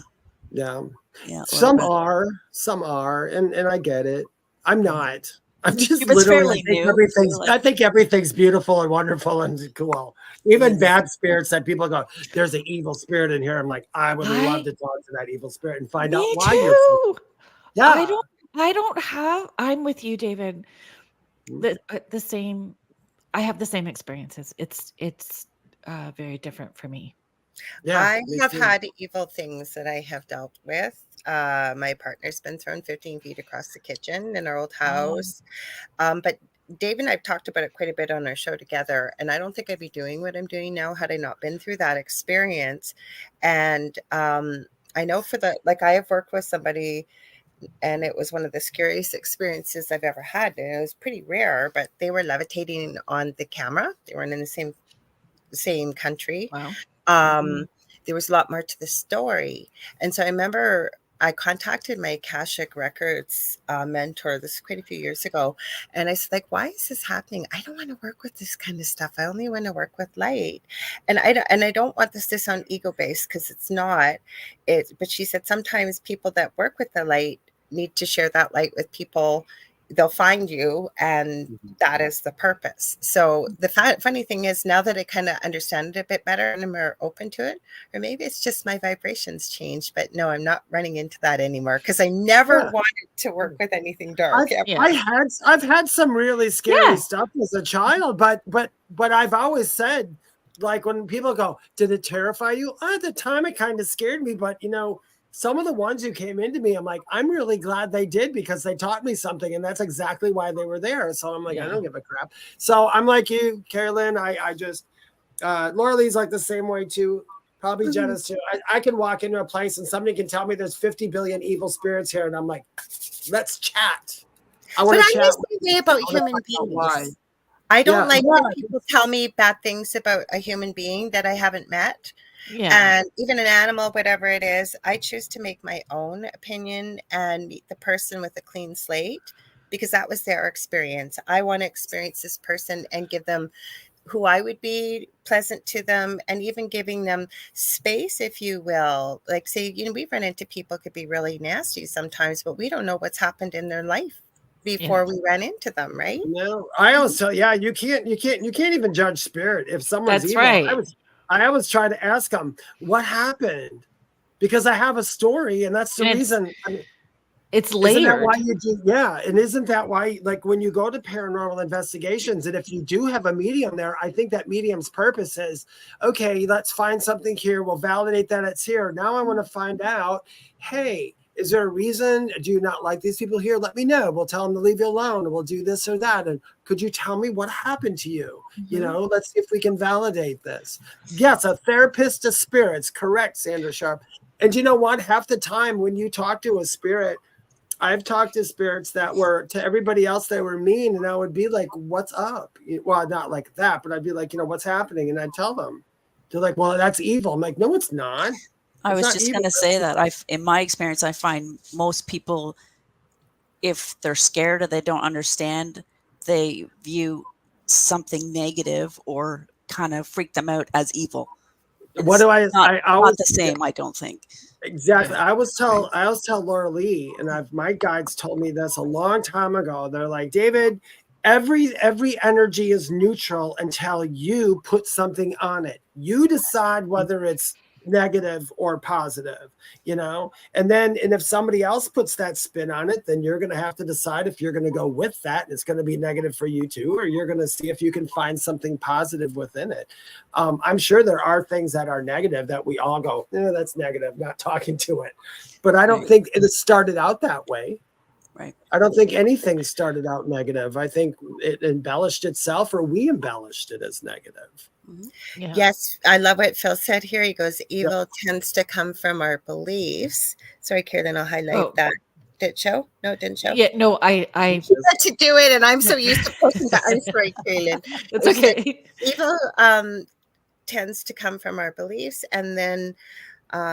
Speaker 2: Yeah.
Speaker 4: Yeah.
Speaker 2: Some are, and I get it. I'm not. I'm just
Speaker 4: literally
Speaker 2: I think everything's beautiful and wonderful and cool. Even bad spirits that people go, there's an evil spirit in here. I'm like, I would love to talk to that evil spirit and find out why you're. Yeah.
Speaker 1: I'm with you, David. The same. I have the same experiences. It's very different for me.
Speaker 2: Yeah,
Speaker 3: I have had evil things that I have dealt with. My partner's been thrown 15 feet across the kitchen in our old house. But Dave and I've talked about it quite a bit on our show together. And I don't think I'd be doing what I'm doing now had I not been through that experience. And I know I have worked with somebody, and it was one of the scariest experiences I've ever had. And it was pretty rare, but they were levitating on the camera. They weren't in the same country.
Speaker 1: Wow.
Speaker 3: There was a lot more to the story. And so I remember I contacted my Akashic Records mentor, this is quite a few years ago. And I said, like, why is this happening? I don't want to work with this kind of stuff. I only want to work with light. And I don't want this to sound ego-based, because it's not. But she said, sometimes people that work with the light need to share that light with people. They'll find you, and that is the purpose. So the funny thing is, now that I kind of understand it a bit better and I'm more open to it, or maybe it's just my vibrations changed, but no, I'm not running into that anymore, because I never wanted to work with anything dark.
Speaker 2: I've had some really scary stuff as a child, but I've always said, like, when people go, did it terrify you? At the time, it kind of scared me, but some of the ones who came into me, I'm like, I'm really glad they did, because they taught me something, and that's exactly why they were there. So I'm like, I don't give a crap. So I'm like you, Kerrilynn. I just, Lorilei's like the same way too. Probably Jenna's too. I can walk into a place and somebody can tell me there's 50 billion evil spirits here, and I'm like, let's chat. I want to chat.
Speaker 3: I'm the same way about human beings. Why? I don't like when people tell me bad things about a human being that I haven't met. Yeah. And even an animal, whatever it is, I choose to make my own opinion and meet the person with a clean slate, because that was their experience. I want to experience this person and give them who I would be, pleasant to them, and even giving them space, if you will. Like, say, we run into people could be really nasty sometimes, but we don't know what's happened in their life before we ran into them, right?
Speaker 2: No, I always tell you can't even judge spirit. If someone's evil,
Speaker 1: right.
Speaker 2: I always try to ask them what happened, because I have a story, and that's the reason.
Speaker 1: It's
Speaker 2: Isn't that
Speaker 1: layered.
Speaker 2: why you do? Yeah. And isn't that why, like when you go to paranormal investigations, and if you do have a medium there, I think that medium's purpose is, okay, let's find something here. We'll validate that it's here. Now I want to find out, hey, is there a reason? Do you not like these people here? Let me know. We'll tell them to leave you alone. We'll do this or that. And could you tell me what happened to you? You know, let's see if we can validate this. Yes, a therapist of spirits. Correct, Sandra Sharp. And you know what? Half the time when you talk to a spirit, I've talked to spirits that were, to everybody else, they were mean. And I would be like, what's up? Well, not like that, but I'd be like, you know, what's happening? And I'd tell them. They're like, well, that's evil. I'm like, no, it's not.
Speaker 4: I
Speaker 2: It's
Speaker 4: was
Speaker 2: not
Speaker 4: just
Speaker 2: evil.
Speaker 4: going to say that in my experience, I find most people, if they're scared or they don't understand, they view something negative or kind of freak them out as evil.
Speaker 2: What do I always,
Speaker 4: not the same, I don't think.
Speaker 2: Exactly. I always tell Lorilei, and my guides told me this a long time ago. They're like, David, every energy is neutral until you put something on it. You decide whether it's negative or positive, you know? And if somebody else puts that spin on it, then you're going to have to decide if you're going to go with that and it's going to be negative for you too, or you're going to see if you can find something positive within it. I'm sure there are things that are negative that we all go, that's negative, not talking to it. But I don't think it started out that way.
Speaker 4: Right.
Speaker 2: I don't think anything started out negative. I think it embellished itself, or we embellished it as negative.
Speaker 1: Yeah.
Speaker 3: Yes, I love what Phil said here. He goes, evil tends to come from our beliefs. Sorry, Kerrilynn, I'll highlight that. Did it show? No, it didn't show.
Speaker 1: Yeah, no, I
Speaker 3: had to do it, and I'm so used to pushing that. I'm sorry, Kerrilynn.
Speaker 1: It's okay.
Speaker 3: Evil tends to come from our beliefs, and then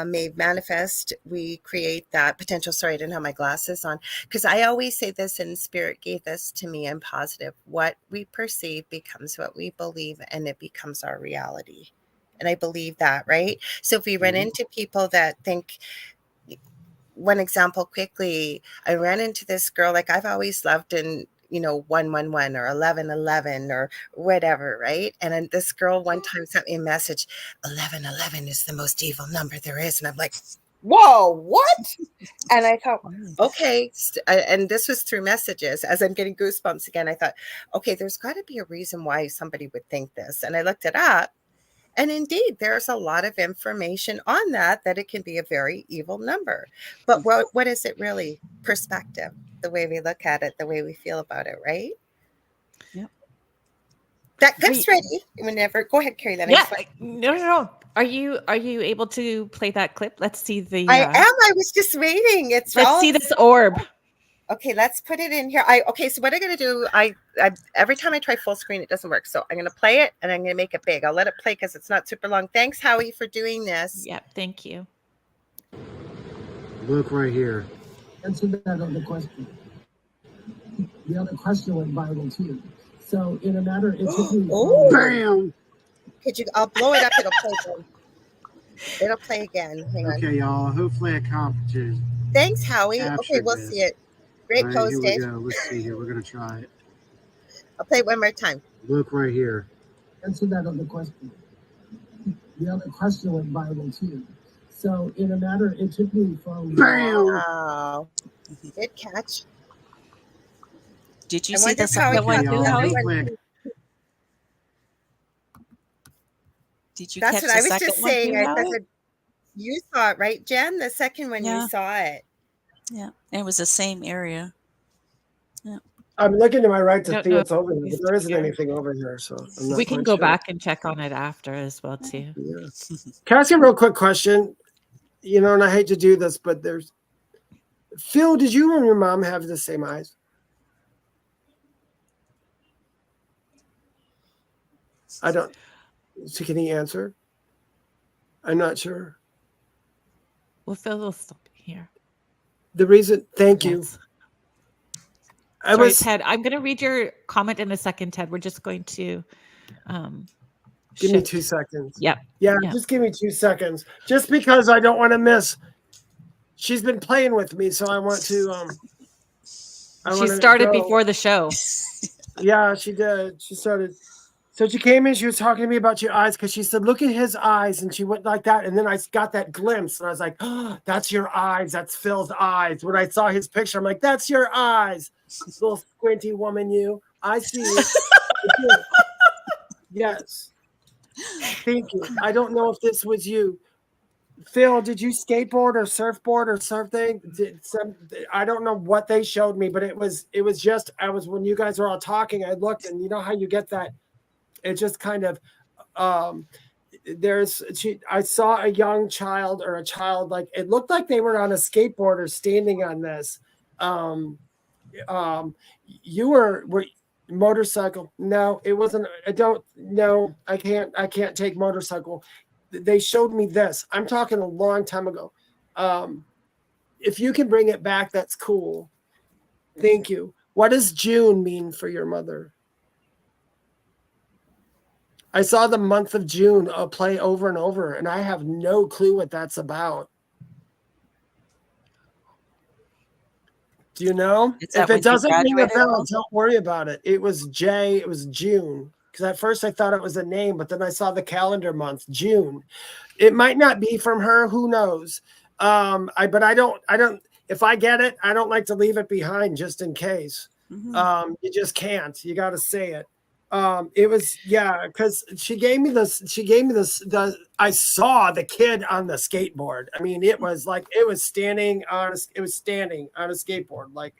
Speaker 3: may manifest. We create that potential. Sorry, I didn't have my glasses on, because I always say this, and Spirit gave this to me. I'm positive. What we perceive becomes what we believe, and it becomes our reality. And I believe that, right? So if we run into people that think, one example quickly, I ran into this girl, like I've always loved in 111 or 1111 or whatever, right? And then this girl one time sent me a message, 1111 is the most evil number there is. And I'm like, whoa, what? And I thought, okay. And this was through messages. As I'm getting goosebumps again, I thought, okay, there's got to be a reason why somebody would think this. And I looked it up. And indeed, there's a lot of information on that it can be a very evil number. But what is it really? Perspective, the way we look at it, the way we feel about it, right?
Speaker 4: Yep.
Speaker 3: That clip's ready. Whenever, go ahead, Kerrilynn.
Speaker 1: Yeah, no. Are you able to play that clip? Let's see the.
Speaker 3: I am. I was just waiting. Let's
Speaker 1: see this orb.
Speaker 3: Okay, let's put it in here. So what I'm going to do, I every time I try full screen, it doesn't work. So I'm going to play it, and I'm going to make it big. I'll let it play because it's not super long. Thanks, Howie, for doing this.
Speaker 1: Yeah, thank you.
Speaker 2: Look right here.
Speaker 5: Answer that other question. The other question went viral too. So in a matter, it took me.
Speaker 2: Bam!
Speaker 3: I'll blow it up. It'll play again. It'll play again. Hang on.
Speaker 2: Okay, y'all. Hopefully, I accomplished.
Speaker 3: Thanks, Howie. Okay, we'll see it. Great
Speaker 2: right,
Speaker 3: pose, Dave.
Speaker 2: Let's see here. We're gonna try it.
Speaker 3: I'll play it one more time.
Speaker 2: Look right here.
Speaker 5: Answer that other question. The other question went viral too. So in a matter, it took me from.
Speaker 2: Bam!
Speaker 3: Wow. Good catch.
Speaker 4: Did you see the second one too, Howie? Did you catch the second one? That's what I was just saying.
Speaker 3: You saw it, right, Jen? The second one, you saw it.
Speaker 4: Yeah, and it was the same area. Yeah.
Speaker 2: I'm looking to my right to see what's over here, but there isn't anything over here, so
Speaker 1: we can go back and check on it after as well too.
Speaker 2: Yeah. Can I ask you a real quick question? And I hate to do this, but Phil, did you and your mom have the same eyes? I don't. So can he answer? I'm not sure.
Speaker 1: Well, Phil will stop here.
Speaker 2: The reason, thank you.
Speaker 1: Ted, I'm going to read your comment in a second, Ted. We're just going to
Speaker 2: give me 2 seconds.
Speaker 1: Yep.
Speaker 2: Yeah, just give me 2 seconds. Just because I don't want to miss. She's been playing with me, so I want to.
Speaker 1: She started before the show.
Speaker 2: Yeah, she did. She started. So she came in, she was talking to me about your eyes because she said, look at his eyes. And she went like that. And then I got that glimpse and I was like, oh, that's your eyes. That's Phil's eyes. When I saw his picture, I'm like, that's your eyes. Little squinty woman, you. I see you. Yes. Thank you. I don't know if this was you. Phil, did you skateboard or surfboard or something? I don't know what they showed me, but it was just, when you guys were all talking, I looked and you know how you get that. It just kind of, I saw a young child or a child, like it looked like they were on a skateboard or standing on this. You were motorcycle. No, it wasn't. I don't know. I can't take motorcycle. They showed me this. I'm talking a long time ago. If you can bring it back, that's cool. Thank you. What does June mean for your mother? I saw the month of June play over and over, and I have no clue what that's about. Do you know? If it doesn't ring a bell, don't worry about it. It was June. Because at first I thought it was a name, but then I saw the calendar month, June. It might not be from her. Who knows? But I don't. If I get it, I don't like to leave it behind just in case. Mm-hmm. You just can't. You got to say it. It was, because she gave me this. I saw the kid on the skateboard. I mean, it was standing on a skateboard, like,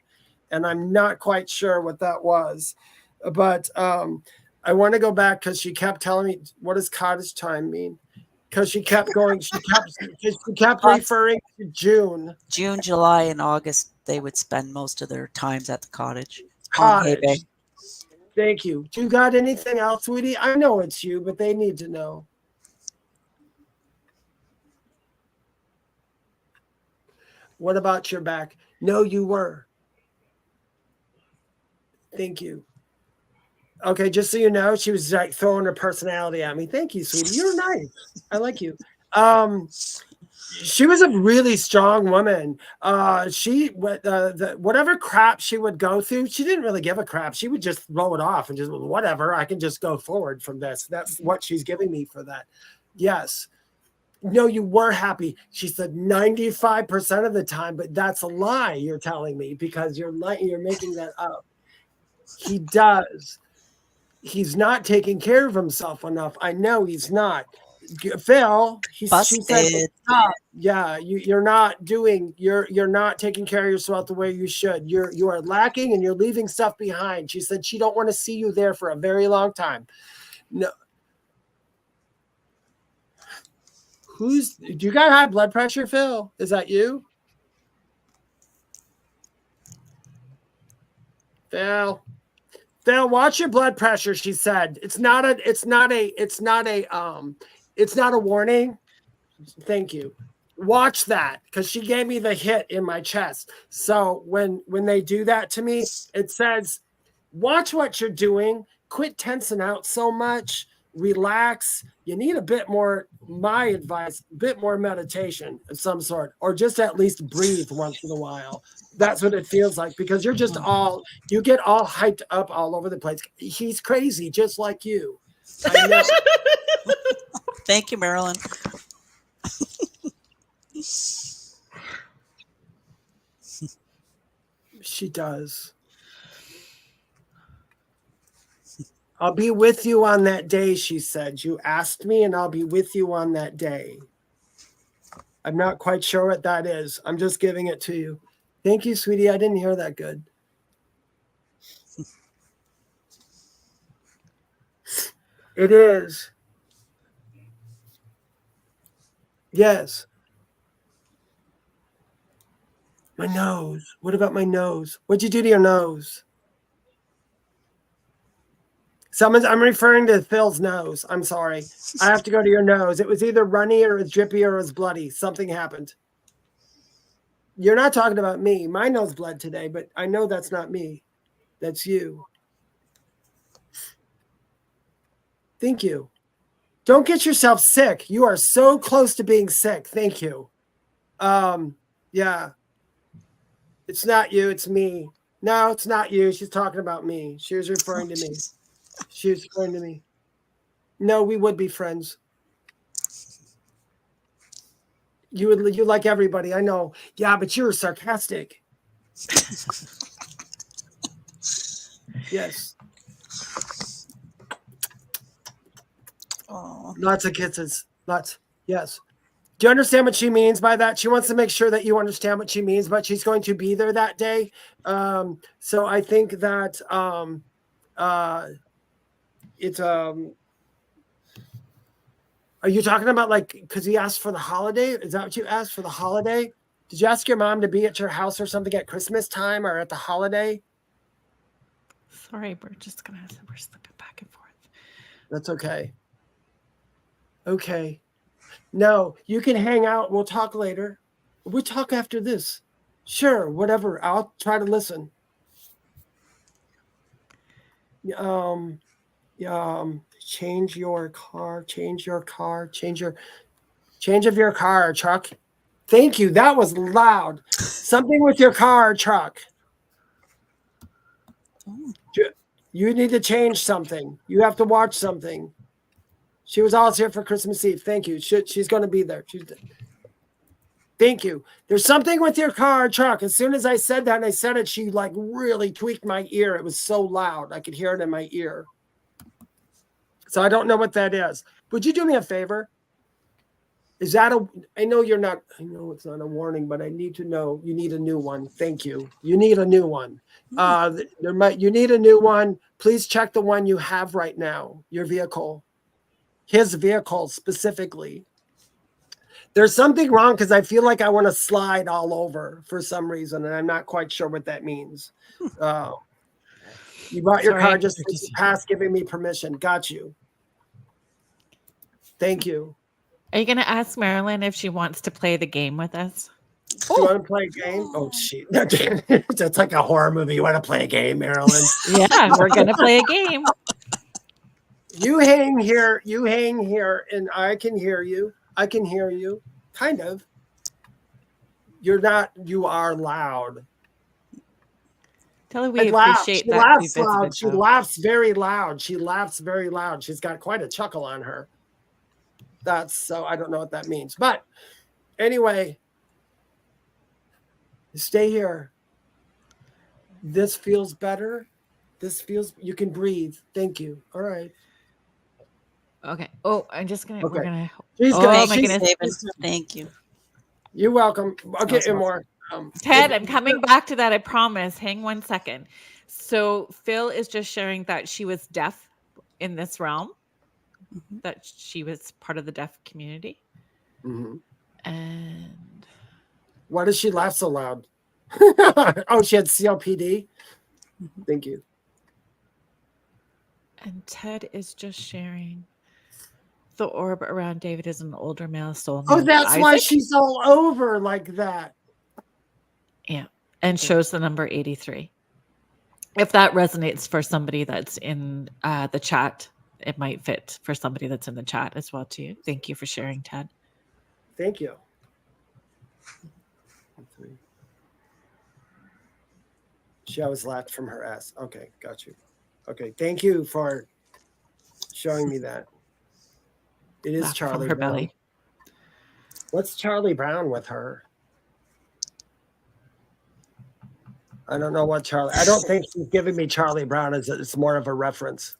Speaker 2: and I'm not quite sure what that was, but I want to go back because she kept telling me, what does cottage time mean? Because she kept going, she kept referring to June,
Speaker 4: July, and August. They would spend most of their times at the cottage.
Speaker 2: Thank you. Do you got anything else, sweetie? I know it's you, but they need to know. What about your back? No, you were. Thank you. Okay, just so you know, she was like throwing her personality at me. Thank you, sweetie. You're nice. I like you. She was a really strong woman. Whatever crap she would go through, she didn't really give a crap. She would just throw it off and just, whatever, I can just go forward from this. That's what she's giving me for that. Yes. No, you were happy. She said 95% of the time, but that's a lie you're telling me because you're making that up. He does. He's not taking care of himself enough. I know he's not. Phil, she said, stop. Yeah, you're not taking care of yourself the way you should. You are lacking and you're leaving stuff behind. She said she don't want to see you there for a very long time. No. Do you got high blood pressure, Phil? Is that you? Phil, watch your blood pressure, she said. It's not a warning. Thank you. Watch that, because she gave me the hit in my chest. So when they do that to me, it says, watch what you're doing. Quit tensing out so much. Relax. You need a bit more, my advice, a bit more meditation of some sort, or just at least breathe once in a while. That's what it feels like, because you're just you get all hyped up all over the place. He's crazy, just like you. I know.
Speaker 4: Thank you, Marilyn.
Speaker 2: She does. I'll be with you on that day, she said. You asked me, and I'll be with you on that day. I'm not quite sure what that is. I'm just giving it to you. Thank you, sweetie. I didn't hear that good. It is. Yes. My nose. What about my nose? What'd you do to your nose? I'm referring to Phil's nose. I'm sorry. I have to go to your nose. It was either runny or it was drippy or it was bloody. Something happened. You're not talking about me. My nose bled today, but I know that's not me. That's you. Thank you. Don't get yourself sick. You are so close to being sick. Thank you. Yeah. It's not you. It's me. No, it's not you. She's talking about me. She was referring to me. She was referring to me. No, we would be friends. You like everybody, I know. Yeah, but you're sarcastic. Yes.
Speaker 4: Oh,
Speaker 2: Lots of kisses. Lots. Yes. Do you understand what she means by that? She wants to make sure that you understand what she means, but she's going to be there that day. So I think that it's are you talking about like because he asked for the holiday? Is that what you asked for the holiday? Did you ask your mom to be at your house or something at Christmas time or at the holiday?
Speaker 1: Sorry, we're slipping back and forth.
Speaker 2: That's okay. Okay. No, you can hang out. We'll talk later. We'll talk after this. Sure, whatever. I'll try to listen. Change your car, change of your car, truck. Thank you. That was loud. Something with your car, truck. You need to change something. You have to watch something. She was always here for Christmas Eve. Thank you. She's going to be there. Thank you. There's something with your car, truck. As soon as I said that and I said it, she like really tweaked my ear. It was so loud. I could hear it in my ear. So I don't know what that is. Would you do me a favor? Is that I know you're not, I know it's not a warning, but I need to know you need a new one. Thank you. You need a new one. You need a new one. Please check the one you have right now, your vehicle. His vehicle specifically. There's something wrong because I feel like I want to slide all over for some reason, and I'm not quite sure what that means. You brought your car just past giving me permission. Got you. Thank you.
Speaker 1: Are you going to ask Marilyn if she wants to play the game with us?
Speaker 2: Do you want to play a game? Oh, shit. That's like a horror movie. You want to play a game, Marilyn?
Speaker 1: Yeah, we're going to play a game.
Speaker 2: You hang here, and I can hear you. I can hear you. Kind of. You're not, you are loud.
Speaker 1: Tell her we appreciate that.
Speaker 2: Laughs loud. She laughs very loud. She's got quite a chuckle on her. So I don't know what that means. But anyway, stay here. This feels better. You can breathe. Thank you. All right.
Speaker 1: Okay. Oh, I'm just going to,
Speaker 2: Okay.
Speaker 1: we're going to.
Speaker 2: She's
Speaker 1: Oh,
Speaker 2: gonna,
Speaker 1: my
Speaker 2: she's,
Speaker 1: goodness.
Speaker 4: Thank you.
Speaker 2: You're welcome. I'll get you more.
Speaker 1: Ted, I'm coming back to that. I promise. Hang 1 second. So Phil is just sharing that she was deaf in this realm, that she was part of the deaf community.
Speaker 2: Mm-hmm.
Speaker 1: And
Speaker 2: why does she laugh so loud? Oh, she had COPD. Thank you.
Speaker 1: And Ted is just sharing the orb around David is an older male soul.
Speaker 2: Oh,
Speaker 1: named
Speaker 2: that's
Speaker 1: Isaac.
Speaker 2: why she's all over like that.
Speaker 1: Yeah. And shows the number 83. If that resonates for somebody that's in the chat, it might fit for somebody that's in the chat as well too. Thank you for sharing, Ted.
Speaker 2: Thank you. She always laughed from her ass. Okay, got you. Okay, thank you for showing me that. It is
Speaker 1: Laugh
Speaker 2: Charlie
Speaker 1: from her
Speaker 2: Brown.
Speaker 1: belly.
Speaker 2: What's Charlie Brown with her? I don't know what Charlie. I don't think she's giving me Charlie Brown. It's more of a reference.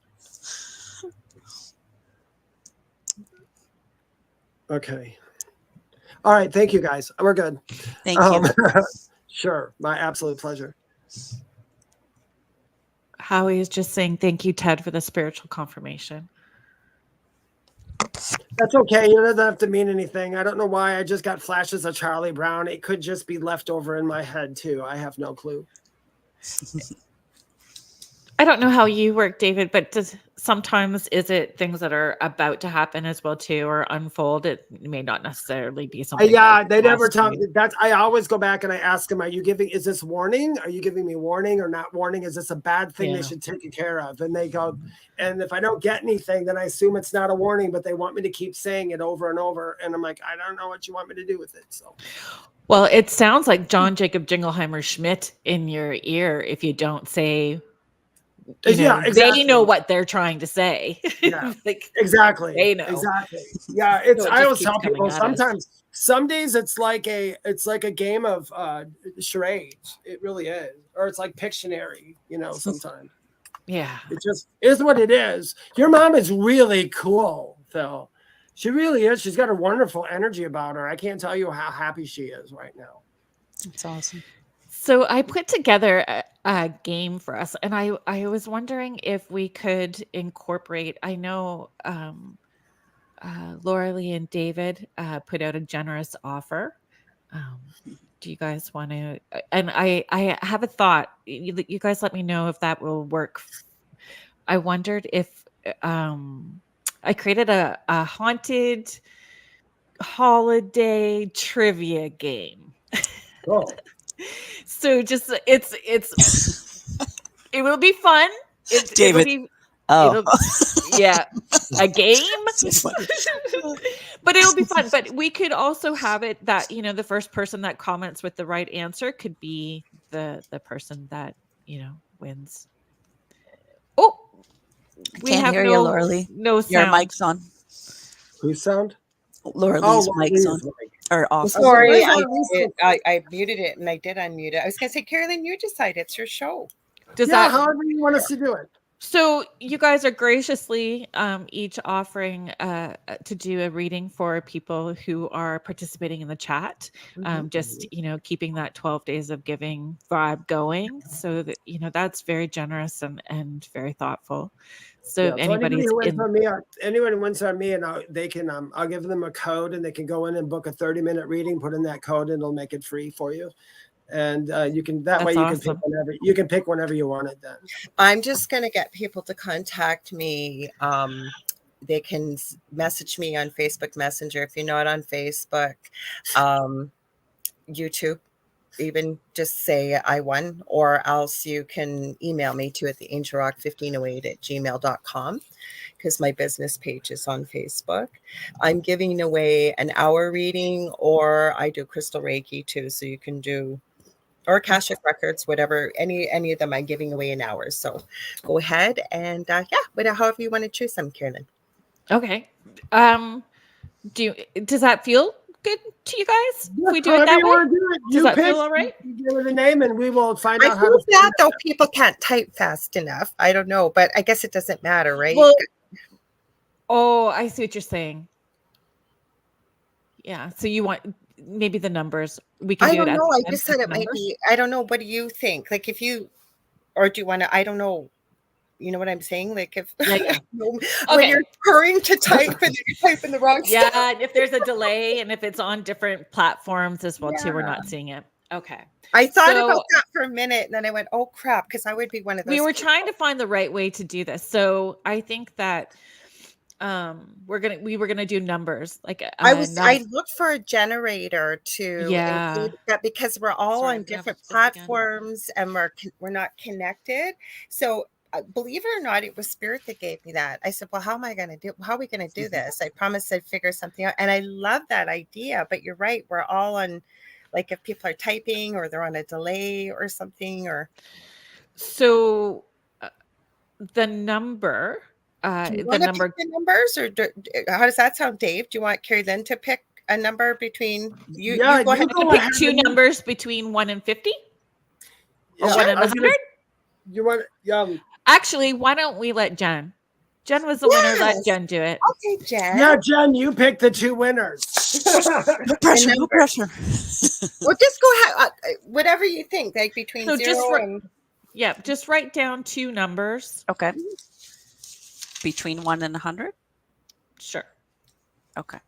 Speaker 2: Okay. All right. Thank you, guys. We're good.
Speaker 4: Thank you.
Speaker 2: Sure. My absolute pleasure.
Speaker 1: Howie is just saying thank you, Ted, for the spiritual confirmation.
Speaker 2: That's okay. It doesn't have to mean anything. I don't know why. I just got flashes of Charlie Brown. It could just be left over in my head, too. I have no clue.
Speaker 1: I don't know how you work, David, but sometimes is it things that are about to happen as well too, or unfold? It may not necessarily be something.
Speaker 2: Yeah, they never tell me. That's I always go back and I ask them, is this warning? Are you giving me warning or not warning? Is this a bad thing they should take care of? And they go, and if I don't get anything, then I assume it's not a warning, but they want me to keep saying it over and over. And I'm like, I don't know what you want me to do with it. So
Speaker 1: well, it sounds like John Jacob Jingleheimer Schmidt in your ear if you don't say
Speaker 2: Yeah,
Speaker 1: they
Speaker 2: exactly.
Speaker 1: know what they're trying to say.
Speaker 2: Yeah.
Speaker 1: Like,
Speaker 2: Exactly.
Speaker 1: they know.
Speaker 2: Exactly. Yeah. It's
Speaker 1: So it
Speaker 2: I
Speaker 1: just
Speaker 2: always
Speaker 1: keeps
Speaker 2: tell
Speaker 1: coming
Speaker 2: people
Speaker 1: at us.
Speaker 2: sometimes some days it's like a game of charades. It really is. Or it's like Pictionary, sometimes.
Speaker 1: Yeah.
Speaker 2: It just is what it is. Your mom is really cool, Phil. She really is. She's got a wonderful energy about her. I can't tell you how happy she is right now.
Speaker 4: That's awesome.
Speaker 1: So I put together a game for us, and I was wondering if we could incorporate. I know Lorilei and David put out a generous offer. Do you guys want to? And I have a thought. You guys let me know if that will work. I wondered if I created a haunted holiday trivia game.
Speaker 2: Oh,
Speaker 1: So just it will be fun.
Speaker 4: David.
Speaker 1: It'll, yeah, a game.
Speaker 4: So funny.
Speaker 1: But it'll be fun. But we could also have it that the first person that comments with the right answer could be the person that wins. Oh, we
Speaker 4: Can't
Speaker 1: have
Speaker 4: hear you, Lorilei.
Speaker 1: no sound.
Speaker 4: Your mic's on.
Speaker 2: whose sound?
Speaker 4: Lorilei's mic's on.
Speaker 2: Lorilai's mic.
Speaker 4: Or off.
Speaker 3: Sorry,
Speaker 2: Lorilei's
Speaker 3: I muted it and I did unmute it. I was going to say, Kerrilynn, you decide. It's your show.
Speaker 1: Does
Speaker 2: Yeah,
Speaker 1: that?
Speaker 2: however you want us to do it.
Speaker 1: So you guys are graciously each offering to do a reading for people who are participating in the chat. Just keeping that 12 days of giving vibe going. So that that's very generous and very thoughtful. So
Speaker 2: Yeah,
Speaker 1: anybody's
Speaker 2: anyone who wins on me, and they can I'll give them a code, and they can go in and book a 30-minute reading. Put in that code, and it'll make it free for you. And you can
Speaker 1: That's
Speaker 2: can
Speaker 1: awesome.
Speaker 2: pick whenever you want it. Then
Speaker 3: I'm just going to get people to contact me. They can message me on Facebook Messenger. If you're not on Facebook, YouTube, even just say I won, or else you can email me to at the angelrock1508@gmail.com, because my business page is on Facebook. I'm giving away an hour reading, or I do crystal Reiki too. So you can do, or Akashic Records, whatever, any of them I'm giving away an hour. So go ahead and however you want to choose them, Kerrilynn.
Speaker 1: Okay. Does that feel good to you guys? If we do it that way? Does that feel all right?
Speaker 2: You give it a name, and we will find
Speaker 3: I
Speaker 2: out how
Speaker 3: feel
Speaker 2: to.
Speaker 3: bad though, people can't type fast enough. I don't know, but I guess it doesn't matter, right?
Speaker 1: Well, oh, I see what you're saying. Yeah. So you want maybe the numbers? We can
Speaker 3: I
Speaker 1: do
Speaker 3: don't
Speaker 1: it.
Speaker 3: know. I just said it might be. I don't know. What do you think? Like, if you, or do you want to? I don't know. You know what I'm saying? Like, if when you're hurrying to type and you're typing the wrong stuff.
Speaker 1: Yeah, and if there's a delay, and if it's on different platforms as well too, we're not seeing it. Okay.
Speaker 3: I thought about that for a minute, and then I went, "Oh crap!" Because I would be one of those.
Speaker 1: We were trying to find the right way to do this, so I think that we were gonna do numbers. Like
Speaker 3: I looked for a generator to include that, because we're all on different platforms and we're not connected. So believe it or not, it was Spirit that gave me that. I said, well, how are we going to do this? I promised I'd figure something out. And I love that idea, but you're right. We're all on, like, if people are typing or they're on a delay or something, or.
Speaker 1: So the number,
Speaker 3: do you want to pick the numbers, or how does that sound, Dave? Do you want Kerrilynn to pick a number between you?
Speaker 2: Yeah,
Speaker 1: you go ahead and pick two numbers between 1 and 50, or 1 and 100.
Speaker 2: You want
Speaker 1: Actually, why don't we let Jen? Jen was the winner. Let Jen do it.
Speaker 3: Okay, Jen.
Speaker 2: Yeah, Jen, you pick the two winners.
Speaker 4: No pressure. No pressure.
Speaker 3: Well, just go ahead. Whatever you think, like between
Speaker 1: just write down two numbers.
Speaker 4: Okay. Between 1 and 100.
Speaker 1: Sure.
Speaker 4: Okay.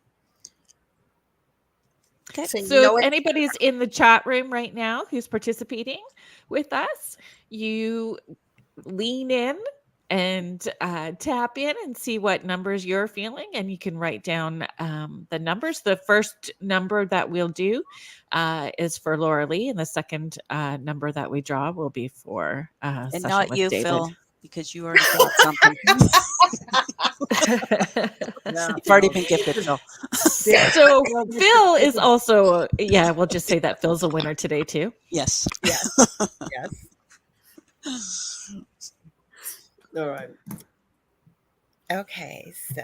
Speaker 3: Okay.
Speaker 1: So if anybody's in the chat room right now who's participating with us, you lean in and tap in and see what numbers you're feeling, and you can write down the numbers. The first number that we'll do is for Lorilei, and the second number that we draw will be for
Speaker 4: and not you,
Speaker 1: David.
Speaker 4: Phil, because you already got something. You've already been gifted, Phil.
Speaker 1: So Phil is also we'll just say that Phil's a winner today too.
Speaker 4: Yes.
Speaker 3: Yes. Yes.
Speaker 2: All right.
Speaker 3: Okay, so.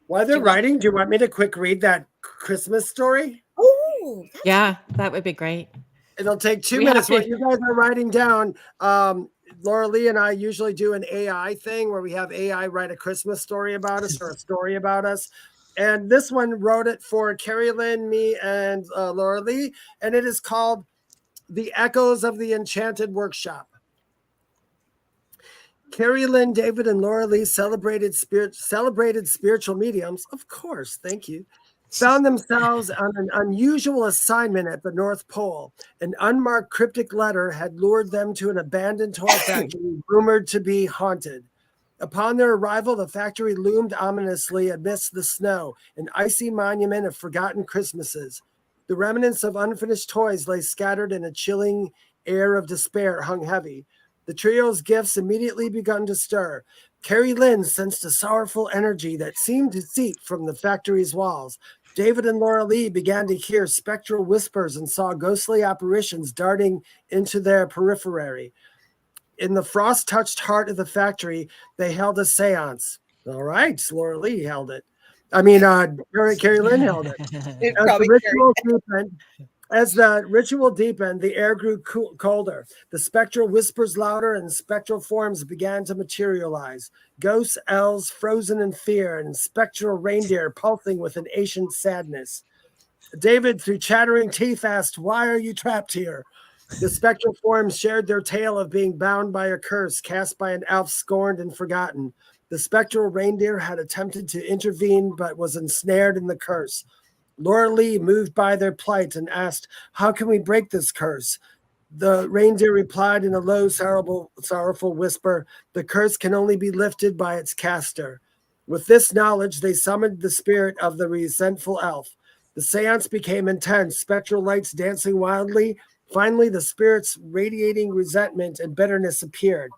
Speaker 2: While they're
Speaker 3: Do you want-
Speaker 2: writing, do you want me to quick read that Christmas story?
Speaker 3: Oh,
Speaker 1: Yeah, that would be great.
Speaker 2: It'll take 2
Speaker 1: We have
Speaker 2: minutes while
Speaker 1: to-
Speaker 2: you guys are writing down. Lorilei and I usually do an AI thing where we have AI write a Christmas story about us or a story about us. And this one wrote it for Kerrilynn, me, and Lorilei, and it is called The Echoes of the Enchanted Workshop. Kerrilynn, David, and Lorilei celebrated spiritual mediums. Of course, thank you. Found themselves on an unusual assignment at the North Pole. An unmarked cryptic letter had lured them to an abandoned toy factory rumored to be haunted. Upon their arrival, the factory loomed ominously amidst the snow, an icy monument of forgotten Christmases. The remnants of unfinished toys lay scattered, in a chilling air of despair hung heavy. The trio's gifts immediately begun to stir. Kerrilynn sensed a sorrowful energy that seemed to seep from the factory's walls. David and Lorilei began to hear spectral whispers and saw ghostly apparitions darting into their periphery. In the frost-touched heart of the factory, they held a seance. All right, Lorilei held it. Kerrilynn held it.
Speaker 3: it
Speaker 2: As
Speaker 3: probably
Speaker 2: the ritual deepened, the air grew colder. The spectral whispers louder, and spectral forms began to materialize. Ghosts, elves, frozen in fear, and spectral reindeer pulsing with an ancient sadness. David, through chattering teeth, asked, "Why are you trapped here?" The spectral forms shared their tale of being bound by a curse cast by an elf scorned and forgotten. The spectral reindeer had attempted to intervene, but was ensnared in the curse. Lorilei, moved by their plight, and asked, "How can we break this curse?" The reindeer replied in a low, sorrowful whisper, "The curse can only be lifted by its caster." With this knowledge, they summoned the spirit of the resentful elf. The seance became intense, spectral lights dancing wildly. Finally, the spirit's radiating resentment and bitterness appeared.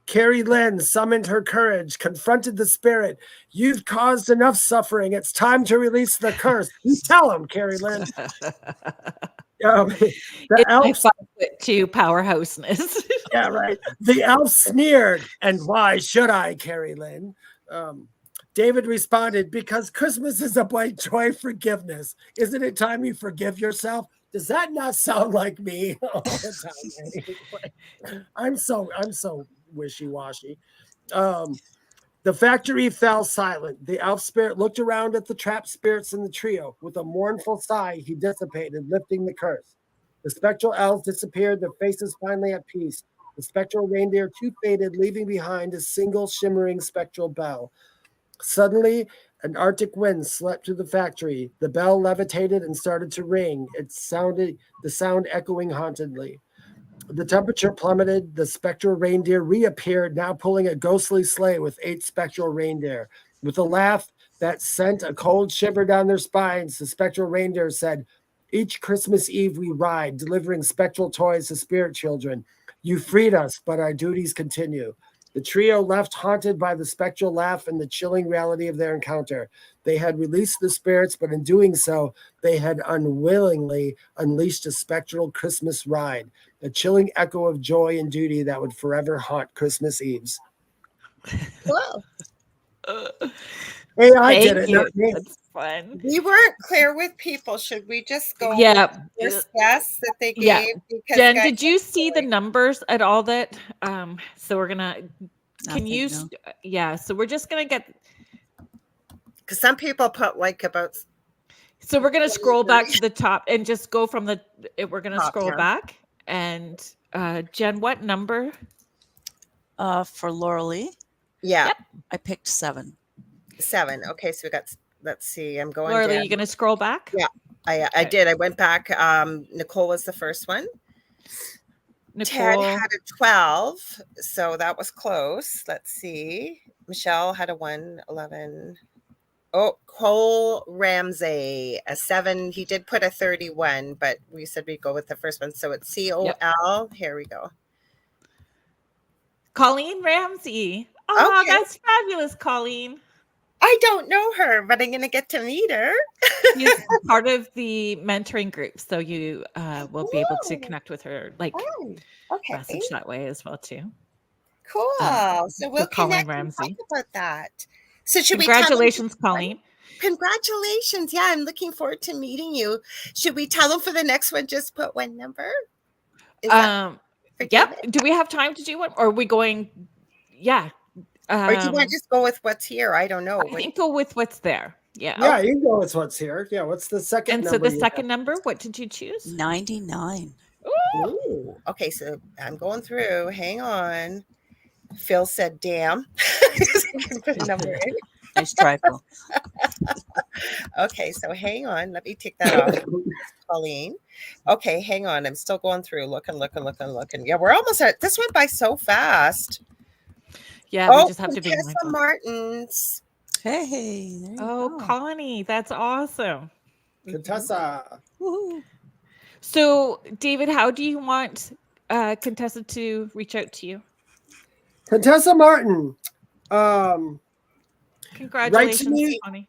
Speaker 2: Kerrilynn summoned her courage, confronted the spirit. "You've caused enough suffering. It's time to release the curse." You tell him, Kerrilynn. The
Speaker 1: It's my
Speaker 2: elf,
Speaker 1: 5'2" powerhouseness.
Speaker 2: yeah, right. The elf sneered, "And why should I, Kerrilynn?" David responded, "Because Christmas is about joy, forgiveness. Isn't it time you forgive yourself?" Does that not sound like me all the time? Anyway, I'm so wishy-washy. The factory fell silent. The elf spirit looked around at the trapped spirits in the trio. With a mournful sigh, he dissipated, lifting the curse. The spectral elves disappeared, their faces finally at peace. The spectral reindeer too faded, leaving behind a single shimmering spectral bell. Suddenly, an Arctic wind swept through the factory. The bell levitated and started to ring. The sound echoing hauntedly. The temperature plummeted. The spectral reindeer reappeared, now pulling a ghostly sleigh with 8 spectral reindeer. With a laugh that sent a cold shiver down their spines, the spectral reindeer said, "Each Christmas Eve we ride, delivering spectral toys to spirit children. You freed us, but our duties continue." The trio left haunted by the spectral laugh and the chilling reality of their encounter. They had released the spirits, but in doing so, they had unwillingly unleashed a spectral Christmas ride, a chilling echo of joy and duty that would forever haunt Christmas Eves.
Speaker 3: Cool.
Speaker 2: AI did
Speaker 1: Thank
Speaker 2: it,
Speaker 1: you.
Speaker 2: not me.
Speaker 1: That's fun.
Speaker 3: We weren't clear with people. Should we just go
Speaker 1: Yeah.
Speaker 3: with the first guess that they gave?
Speaker 1: Yeah.
Speaker 3: Because
Speaker 1: Jen,
Speaker 3: guys,
Speaker 1: did you see the numbers at all that so we're gonna
Speaker 4: Nothing, no.
Speaker 1: yeah, so we're just gonna get
Speaker 3: because some people put like about
Speaker 1: so we're gonna scroll back
Speaker 3: 30.
Speaker 1: to the top and just go from we're gonna
Speaker 3: Top
Speaker 1: scroll
Speaker 3: 10.
Speaker 1: back and Jen, what number?
Speaker 4: For Lorilei,
Speaker 3: Yeah,
Speaker 1: Yep.
Speaker 4: I picked 7.
Speaker 3: 7. Okay, so we got. Let's see. I'm going
Speaker 1: Laura,
Speaker 3: down.
Speaker 1: you gonna scroll back?
Speaker 3: Yeah. I
Speaker 1: Okay.
Speaker 3: did. I went back. Nicole was the first one. Ted
Speaker 1: Nicole.
Speaker 3: had a 12, so that was close. Let's see. Michelle had a 1, 11. Oh, Cole Ramsey, a 7. He did put a 31, but we said we'd go with the first one. So it's COL. Here we go.
Speaker 1: Colleen Ramsey. Oh,
Speaker 3: Okay.
Speaker 1: that's fabulous, Colleen.
Speaker 3: I don't know her, but I'm going to get to meet her.
Speaker 1: She's part of the mentoring group, so you will be able to
Speaker 3: Oh.
Speaker 1: connect with her, like
Speaker 3: Oh, okay.
Speaker 1: message that way as well too.
Speaker 3: Cool. So we'll
Speaker 1: Colleen
Speaker 3: connect and talk
Speaker 1: Ramsey.
Speaker 3: about that. So should we tell them?
Speaker 1: Congratulations, Colleen.
Speaker 3: Congratulations. Yeah, I'm looking forward to meeting you. Should we tell them for the next one, just put one number? Is that for
Speaker 1: Yep.
Speaker 3: David?
Speaker 1: Do we have time to do one? Or are we going? Yeah.
Speaker 3: Or do you want to just go with what's here? I don't know.
Speaker 1: I think go with what's there. Yeah.
Speaker 2: Yeah, you can go with what's here. Yeah, what's the second
Speaker 1: And
Speaker 2: number?
Speaker 1: so the second number, what did you choose?
Speaker 4: 99.
Speaker 3: Ooh. Okay, so I'm going through. Hang on. Phil said, damn. Put a number in.
Speaker 4: Nice try, Phil.
Speaker 3: Okay, so hang on. Let me take that off. Colleen. Okay, hang on. I'm still going through. Looking. Yeah, we're almost at this. Went by so fast.
Speaker 1: Yeah, we just have to be
Speaker 3: Tessa
Speaker 1: mindful.
Speaker 3: Martins.
Speaker 4: Hey, there you go.
Speaker 1: Connie, that's awesome.
Speaker 2: Contessa.
Speaker 4: Woohoo.
Speaker 1: So, David, how do you want Contessa to reach out to you?
Speaker 2: Contessa Martin.
Speaker 1: Congratulations,
Speaker 2: me.
Speaker 1: Connie.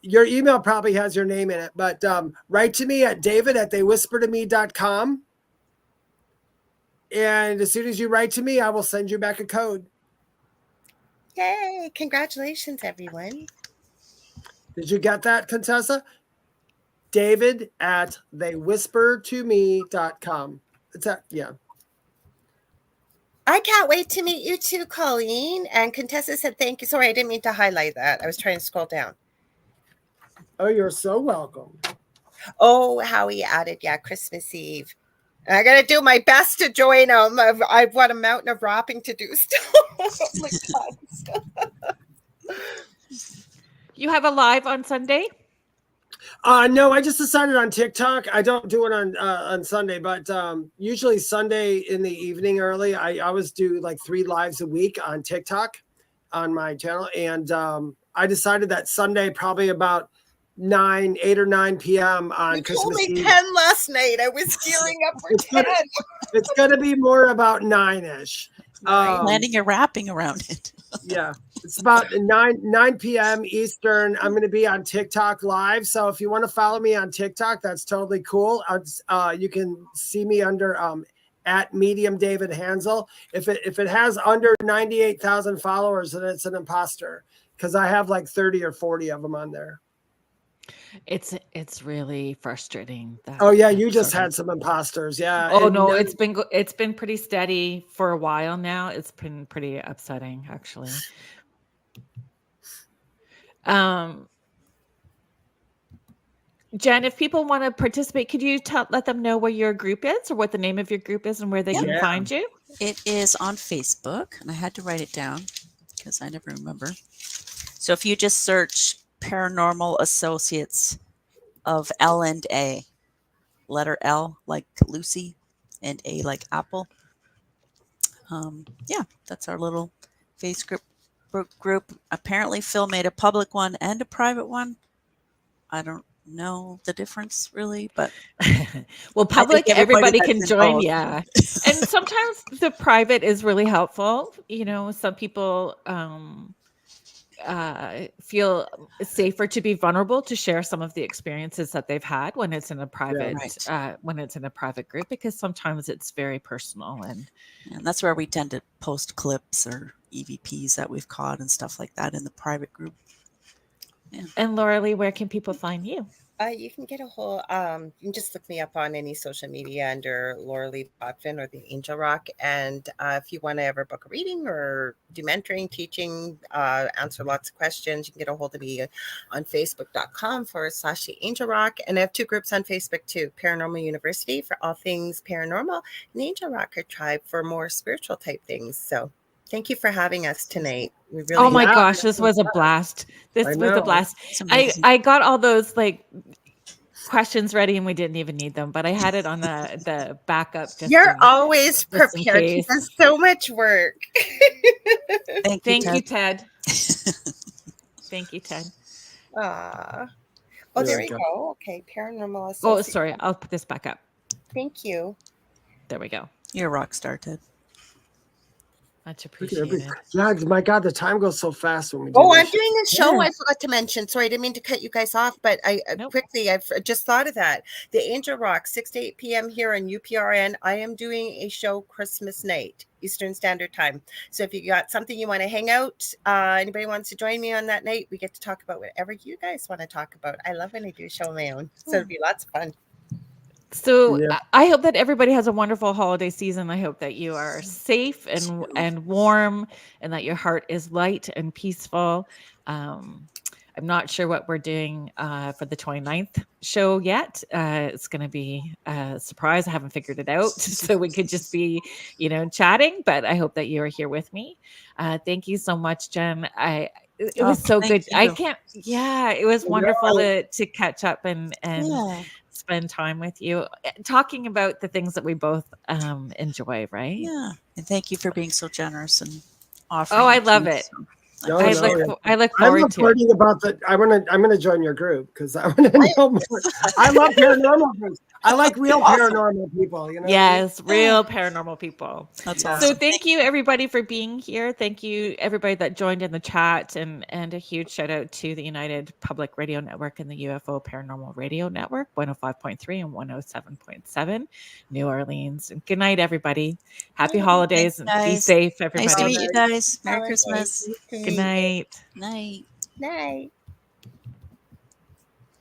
Speaker 2: Your email probably has your name in it, but write to me at david@theywhispertome.com. And as soon as you write to me, I will send you back a code.
Speaker 3: Yay. Congratulations, everyone.
Speaker 2: Did you get that, Contessa? david@theywhispertome.com. It's that, yeah.
Speaker 3: I can't wait to meet you too, Colleen. And Contessa said thank you. Sorry, I didn't mean to highlight that. I was trying to scroll down.
Speaker 2: Oh, you're so welcome.
Speaker 3: Oh, Howie added, yeah, Christmas Eve. And I got to do my best to join them. I've got a mountain of wrapping to do still. Oh my God.
Speaker 1: You have a live on Sunday?
Speaker 2: No, I just decided on TikTok. I don't do it on Sunday, but usually Sunday in the evening early. I always do like 3 lives a week on TikTok on my channel. And I decided that Sunday, probably about 8 or 9 p.m. on Christmas
Speaker 3: Eve.
Speaker 2: Eve.
Speaker 3: 10 last night. I was gearing up for 10.
Speaker 2: It's going to be more about 9-ish.
Speaker 4: Planning your wrapping around it.
Speaker 2: Yeah, it's about 9 p.m. Eastern. I'm going to be on TikTok live. So if you want to follow me on TikTok, that's totally cool. You can see me under at Medium David Hanzel. If it has under 98,000 followers, then it's an imposter, because I have like 30 or 40 of them on there.
Speaker 1: It's really frustrating.
Speaker 2: Oh yeah, you just had some imposters. Yeah.
Speaker 1: Oh no, it's been pretty steady for a while now. It's been pretty upsetting, actually. Jen, if people want to participate, could you let them know where your group is, or what the name of your group is, and where they can find you?
Speaker 4: It is on Facebook, and I had to write it down because I never remember. So if you just search Paranormal Associates of L&A, letter L like Lucy and A like Apple. Yeah, that's our little Facebook group. Apparently Phil made a public one and a private one. I don't know the difference really, but
Speaker 1: well, public, everybody can join.
Speaker 4: Both.
Speaker 1: Yeah. And sometimes the private is really helpful. You know, some people feel safer to be vulnerable to share some of the experiences that they've had when it's in a private group, because sometimes it's very personal, and
Speaker 4: that's where we tend to post clips or EVPs that we've caught and stuff like that in the private group. Yeah.
Speaker 1: And Lorilei, where can people find you?
Speaker 3: You can get a whole, you can just look me up on any social media under Lorilei Potvin or the Angel Rock. And if you want to ever book a reading or do mentoring, teaching, answer lots of questions, you can get a hold of me on facebook.com/the Angel Rock. And I have 2 groups on Facebook too, Paranormal University for all things paranormal, and the Angel Rocker Tribe for more spiritual type things. So thank you for having us tonight. We really
Speaker 1: oh my gosh, this was a blast. This was a blast. I got all those like questions ready and we didn't even need them, but I had it on the backup.
Speaker 3: You're always prepared. It does so much work.
Speaker 1: Thank you, Ted. Thank you, Ted.
Speaker 3: Oh, there we go. Okay, Paranormal Associates.
Speaker 1: Oh, sorry. I'll put this back up.
Speaker 3: Thank you.
Speaker 1: There we go.
Speaker 4: You're a rock star, Ted.
Speaker 1: Much
Speaker 2: Look at every-
Speaker 1: appreciated.
Speaker 2: Yeah, my God, the time goes so fast when we do
Speaker 3: Oh,
Speaker 2: this
Speaker 3: I'm
Speaker 2: shit.
Speaker 3: doing a show.
Speaker 1: Yeah.
Speaker 3: I forgot to mention. Sorry, I didn't mean to cut you guys off, but
Speaker 1: Nope.
Speaker 3: quickly, I've just thought of that. The Angel Rock, 6 to 8 p.m. here on UPRN. I am doing a show Christmas night, Eastern Standard Time. So if you got something you want to hang out, anybody wants to join me on that night, we get to talk about whatever you guys want to talk about. I love when I do a show of my own. So it'll be lots of fun.
Speaker 1: So
Speaker 2: Yeah.
Speaker 1: I hope that everybody has a wonderful holiday season. I hope that you are safe and warm, and that your heart is light and peaceful. I'm not sure what we're doing for the 29th show yet. It's going to be a surprise. I haven't figured it out, so we could just be, chatting. But I hope that you are here with me. Thank you so much, Jen. It was so
Speaker 4: thank
Speaker 1: good. I
Speaker 4: you.
Speaker 1: can't. Yeah, it was
Speaker 2: Yeah.
Speaker 1: wonderful to catch up and
Speaker 4: Yeah.
Speaker 1: spend time with you, talking about the things that we both enjoy, right?
Speaker 4: Yeah. And thank you for being so generous and offering.
Speaker 1: Oh, I
Speaker 4: it to
Speaker 1: love
Speaker 4: me,
Speaker 1: it.
Speaker 4: so
Speaker 2: No,
Speaker 1: I
Speaker 2: no,
Speaker 1: look
Speaker 2: yeah.
Speaker 1: I look
Speaker 2: I'm
Speaker 1: forward to it.
Speaker 2: reporting about the. I'm gonna join your group because I want to know more. I love paranormal groups. I like real paranormal people. You know. what I mean?
Speaker 1: Yes, real paranormal people.
Speaker 4: That's
Speaker 2: Yeah.
Speaker 4: awesome.
Speaker 1: So thank you everybody for being here. Thank you everybody that joined in the chat, and a huge shout out to the United Public Radio Network and the UFO Paranormal Radio Network, 105.3 and 107.7, New Orleans. And good night, everybody. Happy holidays and be
Speaker 4: guys.
Speaker 1: safe, everybody.
Speaker 4: Nice to meet you guys. Merry
Speaker 3: Holidays.
Speaker 4: Christmas.
Speaker 1: Good night.
Speaker 4: Night.
Speaker 3: Night.